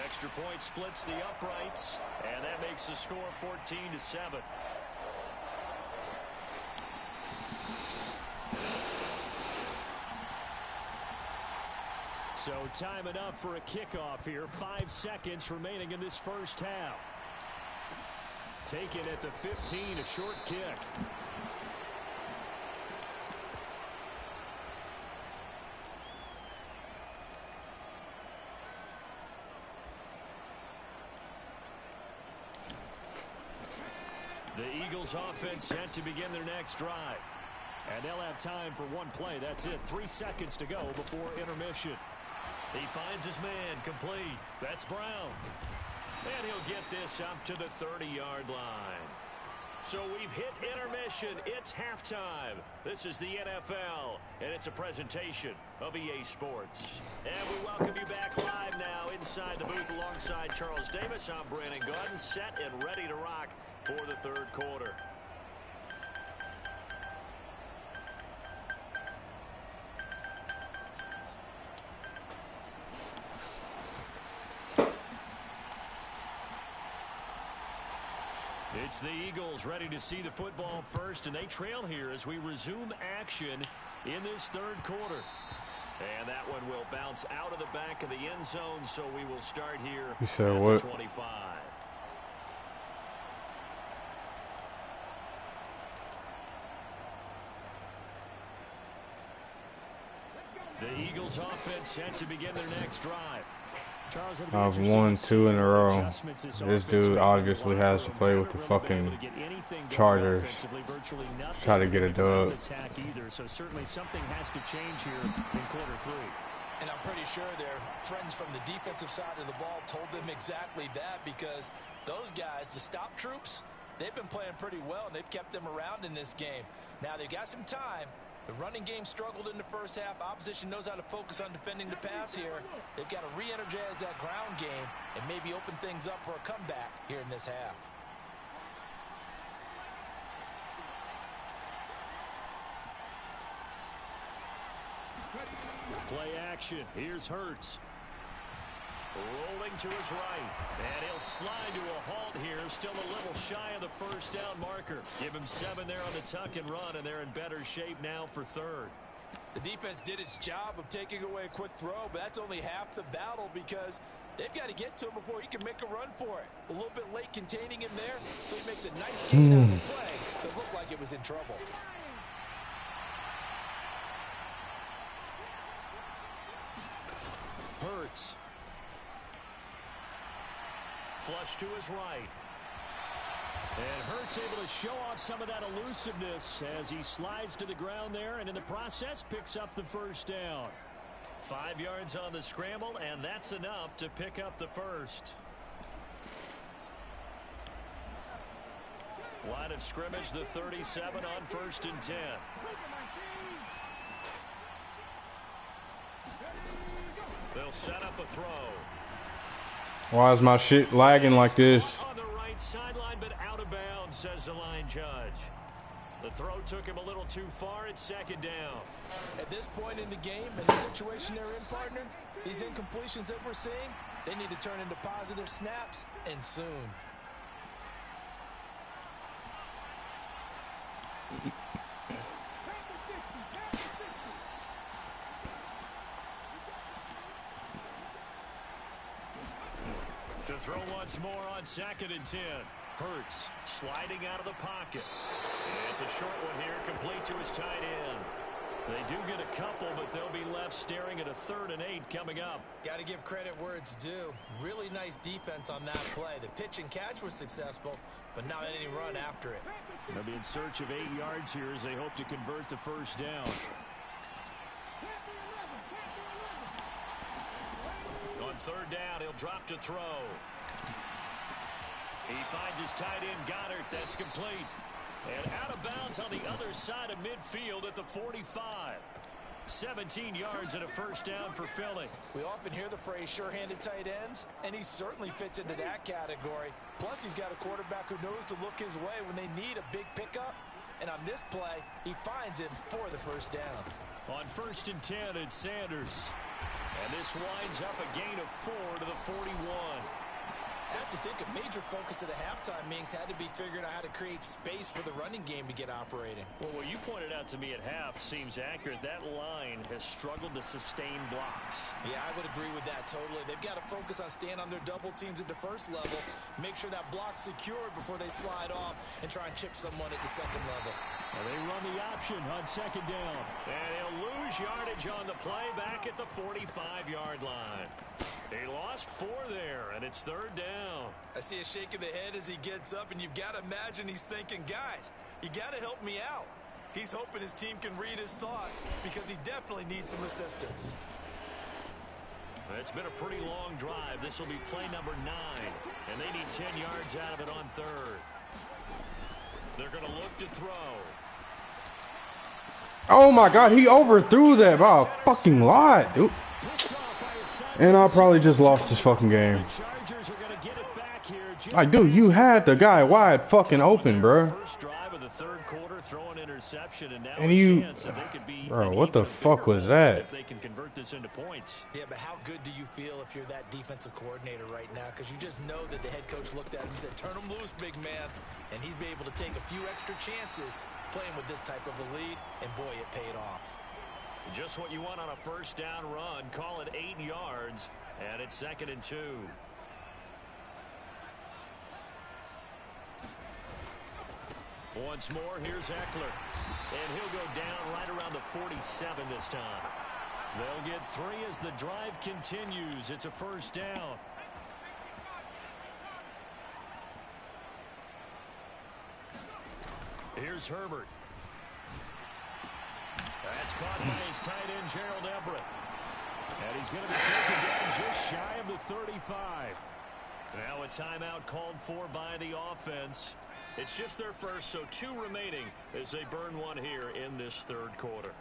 Extra point splits the uprights, and that makes the score 14-7. So time enough for a kickoff here. 5 seconds remaining in this first half. Taken at the 15, a short kick. The Eagles offense set to begin their next drive. And they'll have time for one play. That's it. 3 seconds to go before intermission. He finds his man complete. That's Brown. And he'll get this up to the 30-yard line. So we've hit intermission. It's halftime. This is the NFL, and it's a presentation of EA Sports. And we welcome you back live now inside the booth alongside Charles Davis. I'm Brandon Gaudin, set and ready to rock for the 3rd quarter. It's the Eagles ready to see the football first, and they trail here as we resume action in this 3rd quarter. And that one will bounce out of the back of the end zone, so we will start here at the 25. The Eagles offense set to begin their next drive. Charles, it'll be I've interesting won to see 2 in a what row. adjustments This offense dude made obviously in the has to locker play room. with the Haven't really been able fucking to get anything going Chargers. offensively, virtually nothing Try to get a in the dub. attack either. So certainly something has to change here in quarter 3. And I'm pretty sure their friends from the defensive side of the ball told them exactly that, because those guys, the stop troops, they've been playing pretty well, and they've kept them around in this game. Now, they've got some time. The running game struggled in the first half. Opposition knows how to focus on defending the pass here. They've got to re-energize that ground game and maybe open things up for a comeback here in this half. Play action. Here's Hurts. Rolling to his right. And he'll slide to a halt here. Still a little shy of the first down marker. Give him 7 there on the tuck and run, and they're in better shape now for 3rd. The defense did its job of taking away a quick throw, but that's only half the battle, because they've got to get to him before he can make a run for it. A little bit late containing him there, so he makes a nice gain out of the play that looked like it was in trouble. Hurts. Flush to his right. And Hurts able to show off some of that elusiveness as he slides to the ground there, and in the process picks up the first down. 5 yards on the scramble, and that's enough to pick up the first. Line of scrimmage, the 37 on 1st and 10. They'll set up a throw. Why is my shit lagging like this? On the right sideline, but out of bounds, says the line judge. The throw took him a little too far. It's 2nd down. At this point in the game and the situation they're in, partner, these incompletions that we're seeing, they need to turn into positive snaps, and soon. To throw once more on 2nd and 10. Hurts sliding out of the pocket. It's a short one here, complete to his tight end. They do get a couple, but they'll be left staring at a 3rd and 8 coming up. Got to give credit where it's due. Really nice defense on that play. The pitch and catch was successful, but not any run after it. They'll be in search of 8 yards here as they hope to convert the first down. On 3rd down, he'll drop to throw. He finds his tight end, Goddard. That's complete. And out of bounds on the other side of midfield at the 45. 17 yards and a first down for Philly. We often hear the phrase sure-handed tight ends, and he certainly fits into that category. Plus, he's got a quarterback who knows to look his way when they need a big pickup. And on this play, he finds him for the first down. On 1st and 10, it's Sanders. And this winds up a gain of 4 to the 41. I have to think a major focus of the halftime meetings had to be figuring out how to create space for the running game to get operating. Well, what you pointed out to me at half seems accurate. That line has struggled to sustain blocks. Yeah, I would agree with that totally. They've got to focus on staying on their double teams at the first level, make sure that block's secured before they slide off and try and chip someone at the second level. Well, they run the option on 2nd down. And he'll lose yardage on the play back at the 45-yard line. He lost 4 there, and it's 3rd down. I see a shake of the head as he gets up, and you've got to imagine he's thinking, guys, you got to help me out. He's hoping his team can read his thoughts because he definitely needs some assistance. It's been a pretty long drive. This will be play number 9, and they need 10 yards out of it on 3rd. They're going to look to throw. Oh my God, he overthrew that by a fucking lot, dude. And I probably just lost this fucking game. Like, dude, you had the guy wide fucking open, bro. First drive of the 3rd quarter, throw an interception, and now And a you, chance that they could be bro, what the fuck was that? if they can convert this into points. Yeah, but how good do you feel if you're that defensive coordinator right now? Because you just know that the head coach looked at him and said, turn him loose, big man. And he'd be able to take a few extra chances playing with this type of a lead, and boy, it paid off. Just what you want on a first down run. Call it 8 yards, and it's 2nd and 2. Once more, here's Eckler. And he'll go down right around the 47 this time. They'll get 3 as the drive continues. It's a first down. Here's Herbert. That's caught by his tight end, Gerald Everett. And he's going to be taken down just shy of the 35. Now a timeout called for by the offense. It's just their first, so 2 remaining as they burn one here in this third quarter.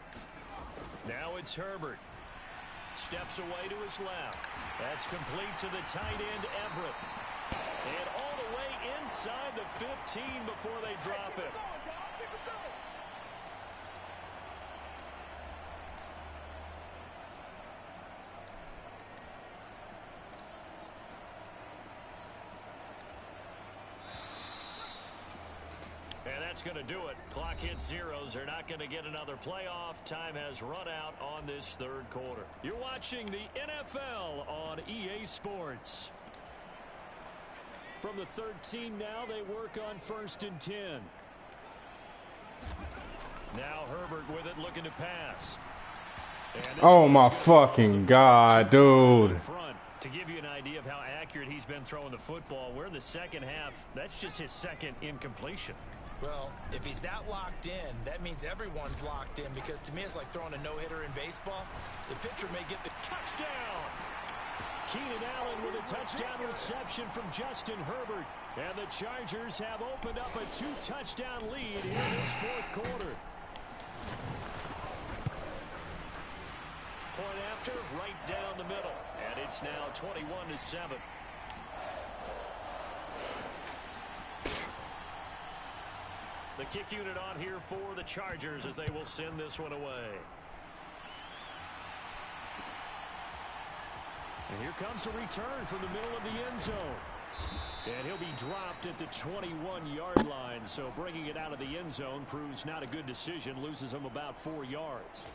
Now it's Herbert. Steps away to his left. That's complete to the tight end, Everett. And all the way inside the 15 before they drop it. And that's going to do it. Clock hits zeros. They're not going to get another playoff. Time has run out on this third quarter. You're watching the NFL on EA Sports. From the 13 now, they work on 1st and 10. Now Herbert with it, looking to pass. Oh my fucking God, dude. To give you an idea of how accurate he's been throwing the football, we're in the second half. That's just his second incompletion. Well, if he's that locked in, that means everyone's locked in, because to me it's like throwing a no-hitter in baseball. The pitcher may get the touchdown. Keenan Allen with a touchdown reception from Justin Herbert. And the Chargers have opened up a 2-touchdown lead here in this fourth quarter. Point after, right down the middle. And it's now 21-7. The kick unit on here for the Chargers as they will send this one away. And here comes a return from the middle of the end zone. And he'll be dropped at the 21-yard line. So bringing it out of the end zone proves not a good decision. Loses him about 4 yards.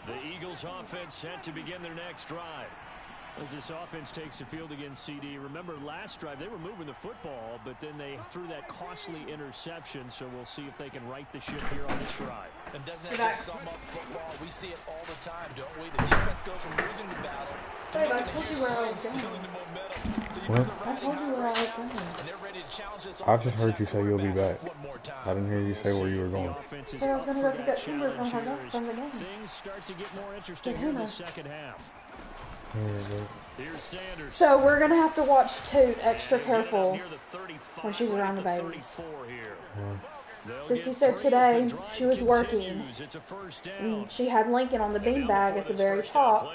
The Eagles offense set to begin their next drive. As this offense takes the field against CD, remember last drive they were moving the football, but then they threw that costly interception, so we'll see if they can right the ship here on this drive. And doesn't that just sum up football? We see it all the time, don't we? The defense goes from losing the battle to I told you where I was going. What? I told you where I was going. And they're ready to challenge this. I just heard you say you'll be back. I didn't hear you say where you were going. So I was going to go pick up timber from the game. Things start to get more interesting in the second half. Here's Sanders. So we're going to have to watch Toot extra careful when she's around the babies. Sissy said today she was working and she had Lincoln on the beanbag at the very top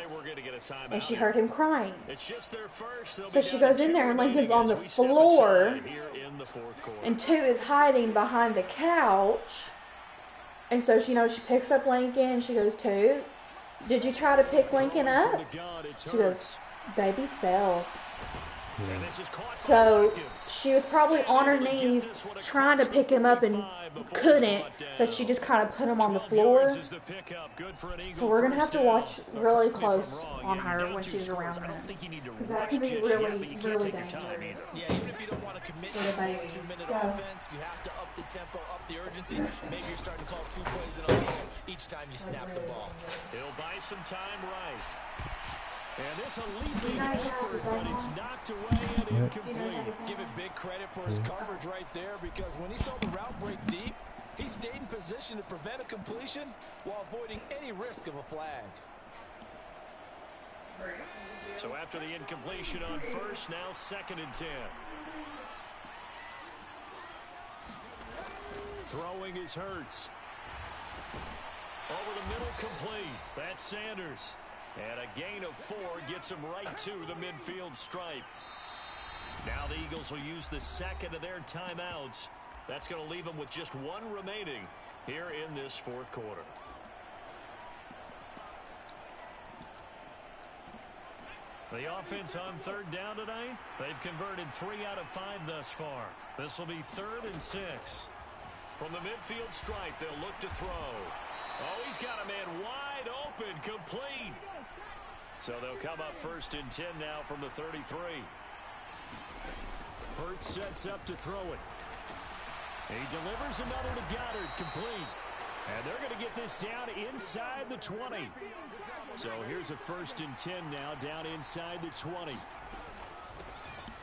and she heard him crying. So she goes in there and Lincoln's on the floor and Toot is hiding behind the couch. And so she picks up Lincoln and she goes, Toot, did you try to pick Lincoln up? She goes, baby fell. So she was probably on her knees trying to pick him up and couldn't, so she just kind of put him on the floor. So we're going to have to watch really close on her when she's around him. Because that can be really, really dangerous. Yeah, even if you don't want to commit to a 2-minute offense, you have to up the tempo, up the urgency. Maybe you're starting to call 2 plays in a row each time you snap the ball. He'll buy some time right. And this a leaping effort, but it's knocked away and incomplete. Give it big credit for his coverage right there, because when he saw the route break deep, he stayed in position to prevent a completion while avoiding any risk of a flag. So after the incompletion on first, now 2nd and 10. Throwing is Hurts. Over the middle, complete. That's Sanders. And a gain of 4 gets him right to the midfield stripe. Now the Eagles will use the second of their timeouts. That's going to leave them with just 1 remaining here in this fourth quarter. The offense on 3rd down tonight, they've converted 3 out of 5 thus far. This will be 3rd and 6. From the midfield stripe, they'll look to throw. Oh, he's got a man wide open, complete. So they'll come up 1st and 10 now from the 33. Hurts sets up to throw it. He delivers another to Goddard, complete. And they're going to get this down inside the 20. So here's a 1st and 10 now, down inside the 20.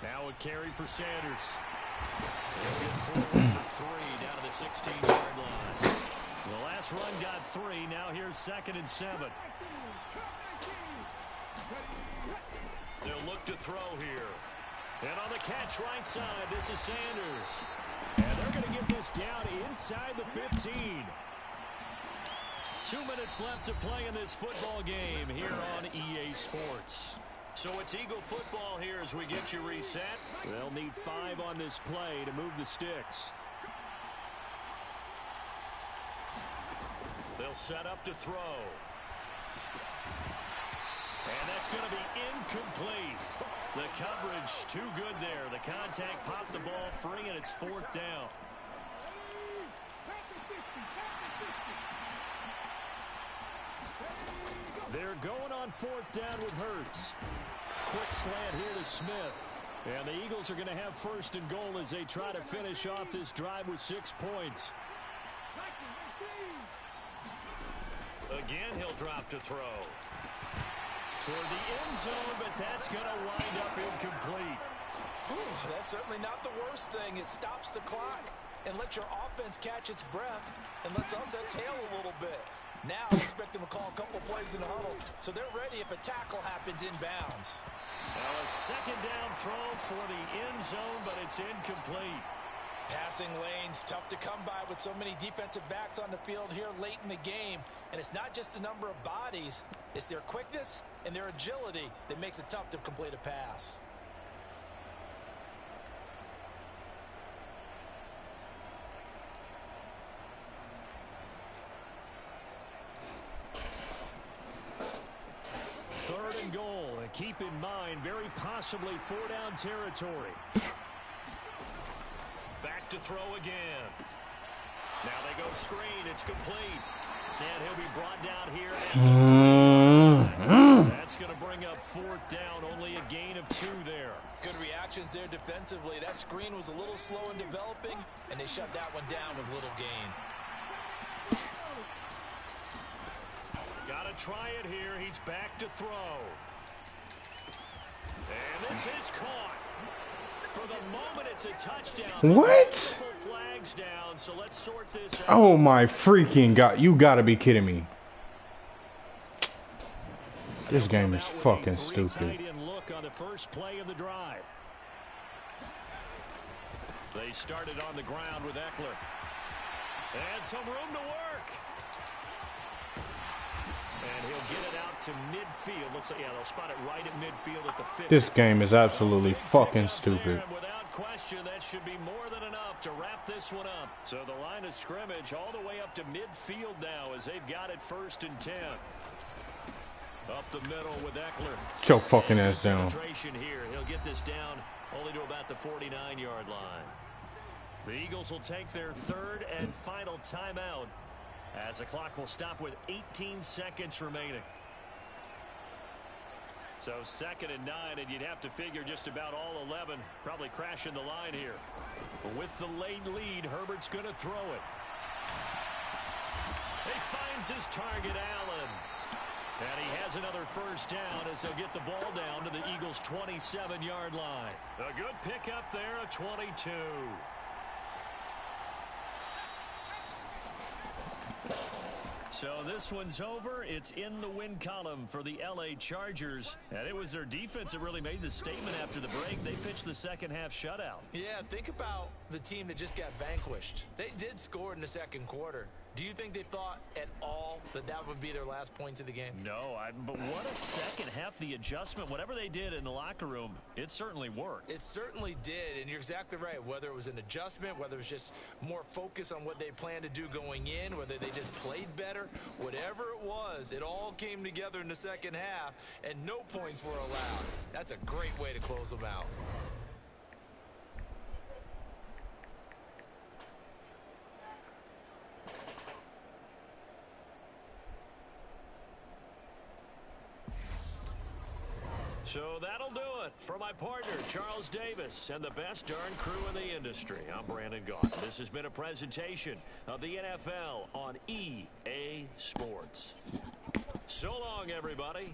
Now a carry for Sanders. He'll get forward for 3 down to the 16-yard line. The last run got 3. Now here's 2nd and 7. They'll look to throw here. And on the catch right side, this is Sanders. And they're going to get this down inside the 15. 2 minutes left to play in this football game here on EA Sports. So it's Eagle football here as we get you reset. They'll need 5 on this play to move the sticks. They'll set up to throw. And that's going to be incomplete. The coverage too good there. The contact popped the ball free, and it's 4th down. They're going on 4th down with Hurts. Quick slant here to Smith. And the Eagles are going to have 1st and goal as they try to finish off this drive with 6 points. Again, he'll drop to throw. Toward the end zone, but that's going to wind up incomplete. That's certainly not the worst thing. It stops the clock and lets your offense catch its breath and lets us exhale a little bit. Now I expect them to call a couple plays in the huddle, so they're ready if a tackle happens inbounds. Now a 2nd down throw for the end zone, but it's incomplete. Passing lanes, tough to come by with so many defensive backs on the field here late in the game. And it's not just the number of bodies, it's their quickness and their agility that makes it tough to complete a pass. Third and goal, and keep in mind, very possibly 4-down territory. Back to throw again. Now they go screen. It's complete. And he'll be brought down here at the That's going to bring up 4th down. Only a gain of 2 there. Good reactions there defensively. That screen was a little slow in developing, and they shut that one down with little gain. Got to try it here. He's back to throw. And this is caught. For the moment, it's a touchdown. What? Flags down, so let's sort this out. Oh my freaking God. You gotta be kidding me. This game is fucking stupid. Look on the first play of the drive. They started on the ground with Eckler. And some room to work. And he'll get it out to midfield. Looks like, yeah, they'll spot it right at midfield at the 50. This game is absolutely fucking stupid. Without question, that should be more than enough to wrap this one up. So the line of scrimmage all the way up to midfield now as they've got it 1st and 10. Up the middle with Eckler. Get your fucking ass down. Here. He'll get this down only to about the 49-yard line. The Eagles will take their 3rd and final timeout, as the clock will stop with 18 seconds remaining. So 2nd and 9, and you'd have to figure just about all 11 probably crashing the line here. But with the late lead, Herbert's going to throw it. He finds his target, Allen. And he has another 1st down as they'll get the ball down to the Eagles' 27-yard line. A good pickup there, a 22. So this one's over. It's in the win column for the LA Chargers. And it was their defense that really made the statement after the break. They pitched the second half shutout. Yeah, think about the team that just got vanquished. They did score in the 2nd quarter. Do you think they thought at all that that would be their last points of the game? No, but what a second half. The adjustment, whatever they did in the locker room, it certainly worked. It certainly did, and you're exactly right. Whether it was an adjustment, whether it was just more focus on what they planned to do going in, whether they just played better, whatever it was, it all came together in the second half, and no points were allowed. That's a great way to close them out. So that'll do gentlemen, for my partner, Charles Davis, and the best darn crew in the industry, I'm Brandon Gaudin. This has been a presentation of the NFL on EA Sports. So long, everybody.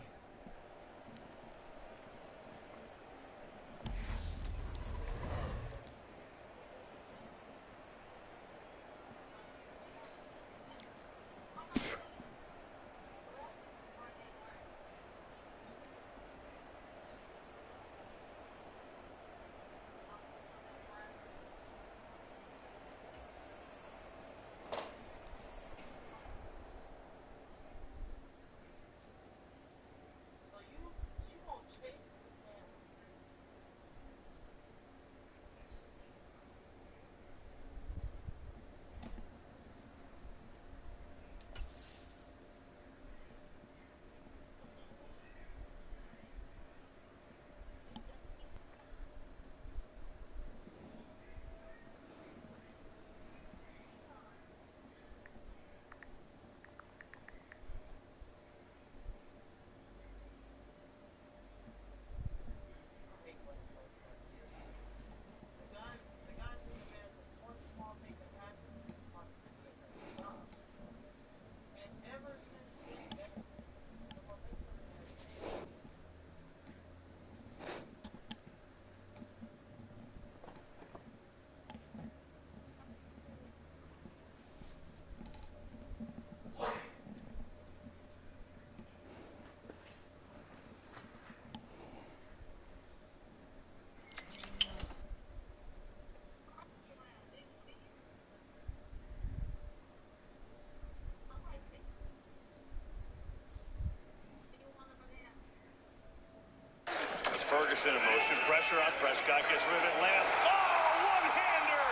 Ferguson in motion, pressure on Prescott, gets rid of it, Lamb. Oh, one-hander!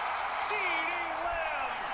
CeeDee Lamb!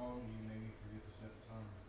phone, you made me forget to set the timer.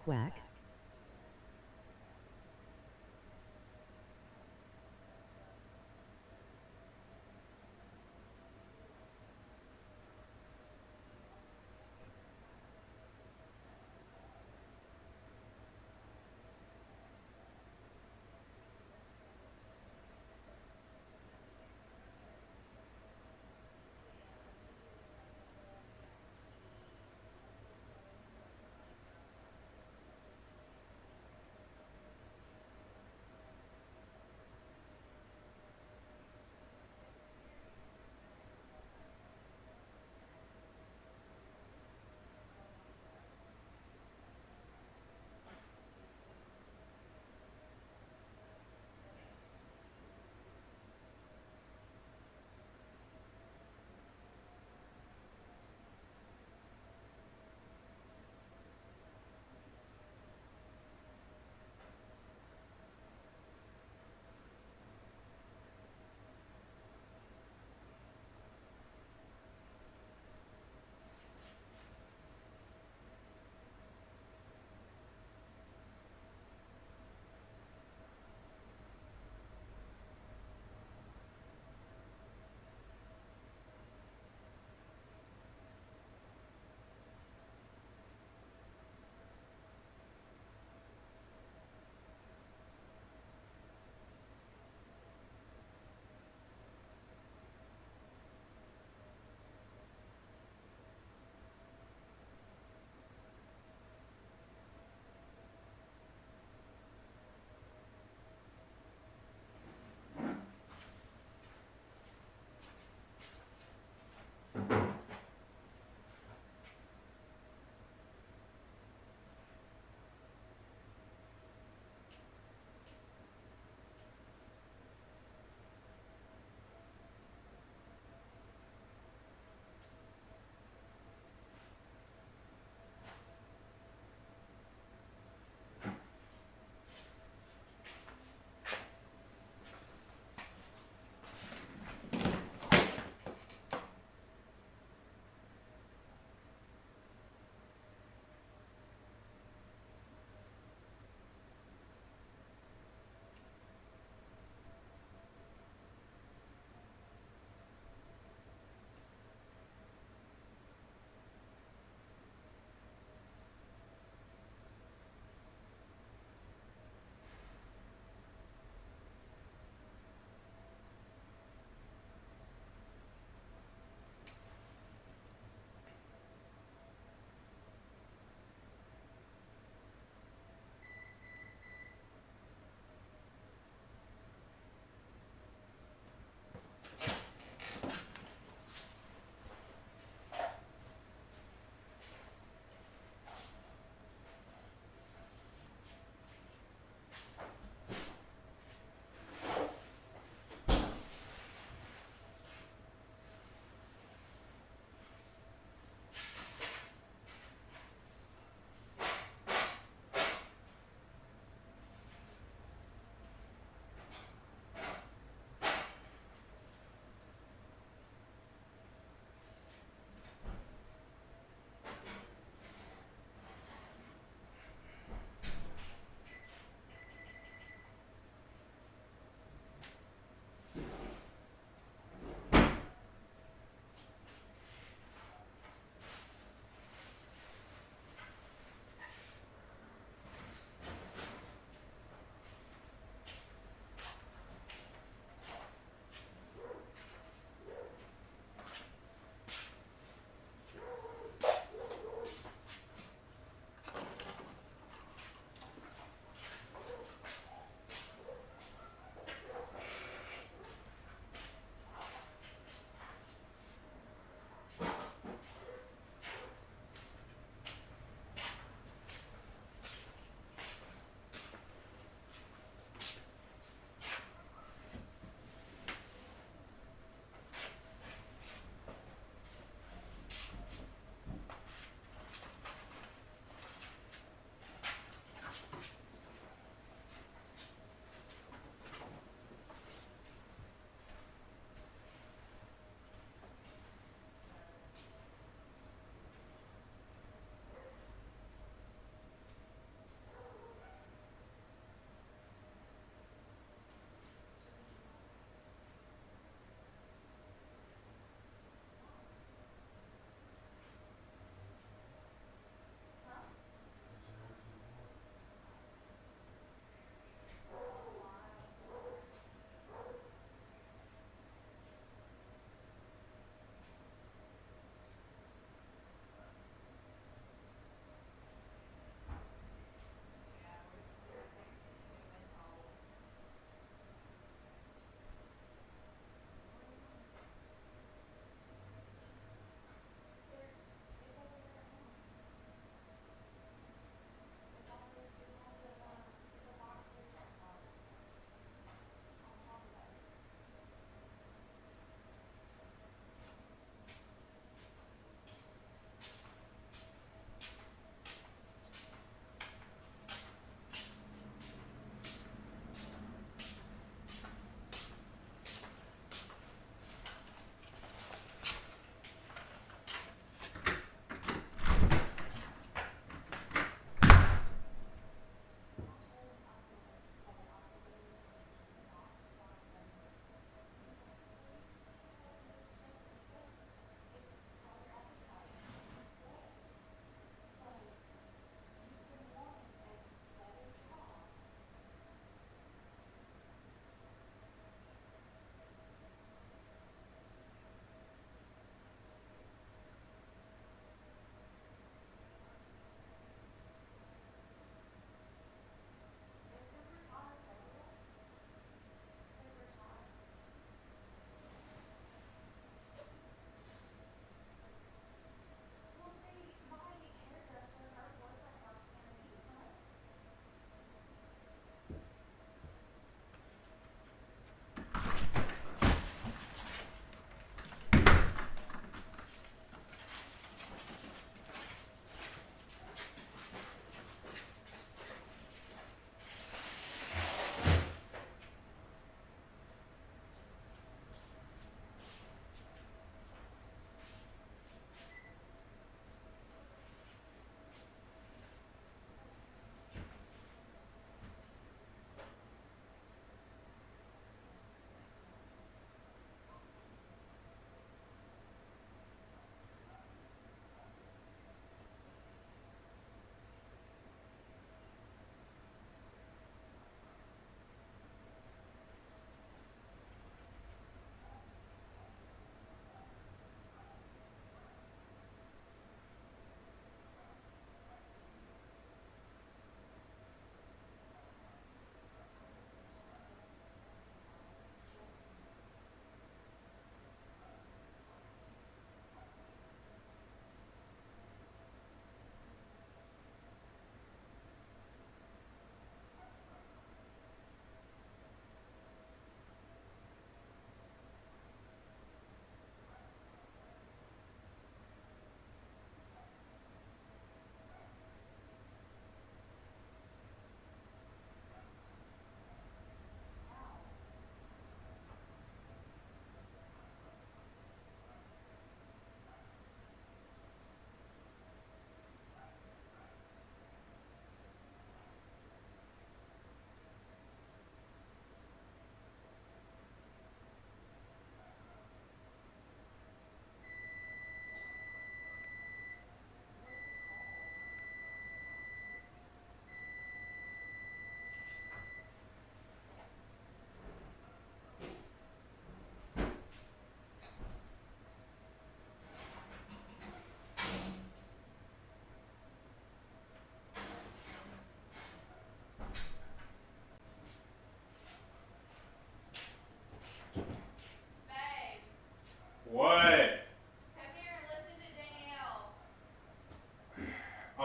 Whack.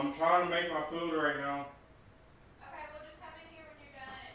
I'm trying to make my food right now. Okay, we'll just come in here when you're done.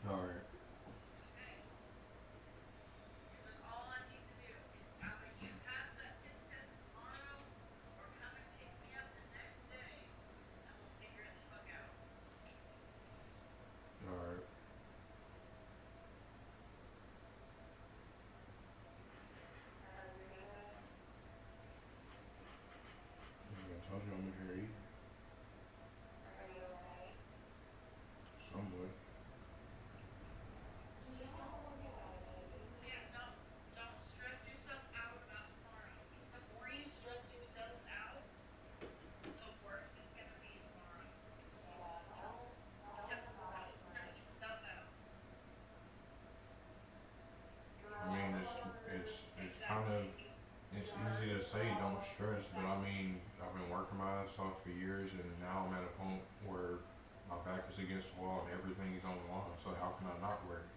All right. All right. I told you I'm in here eating. Somewhere. I mean, it's kind of it's easy to say don't stress, but I mean I've been working my ass off for years, and now I'm at a point where my back is against the wall and everything is on the line. So how can I not work?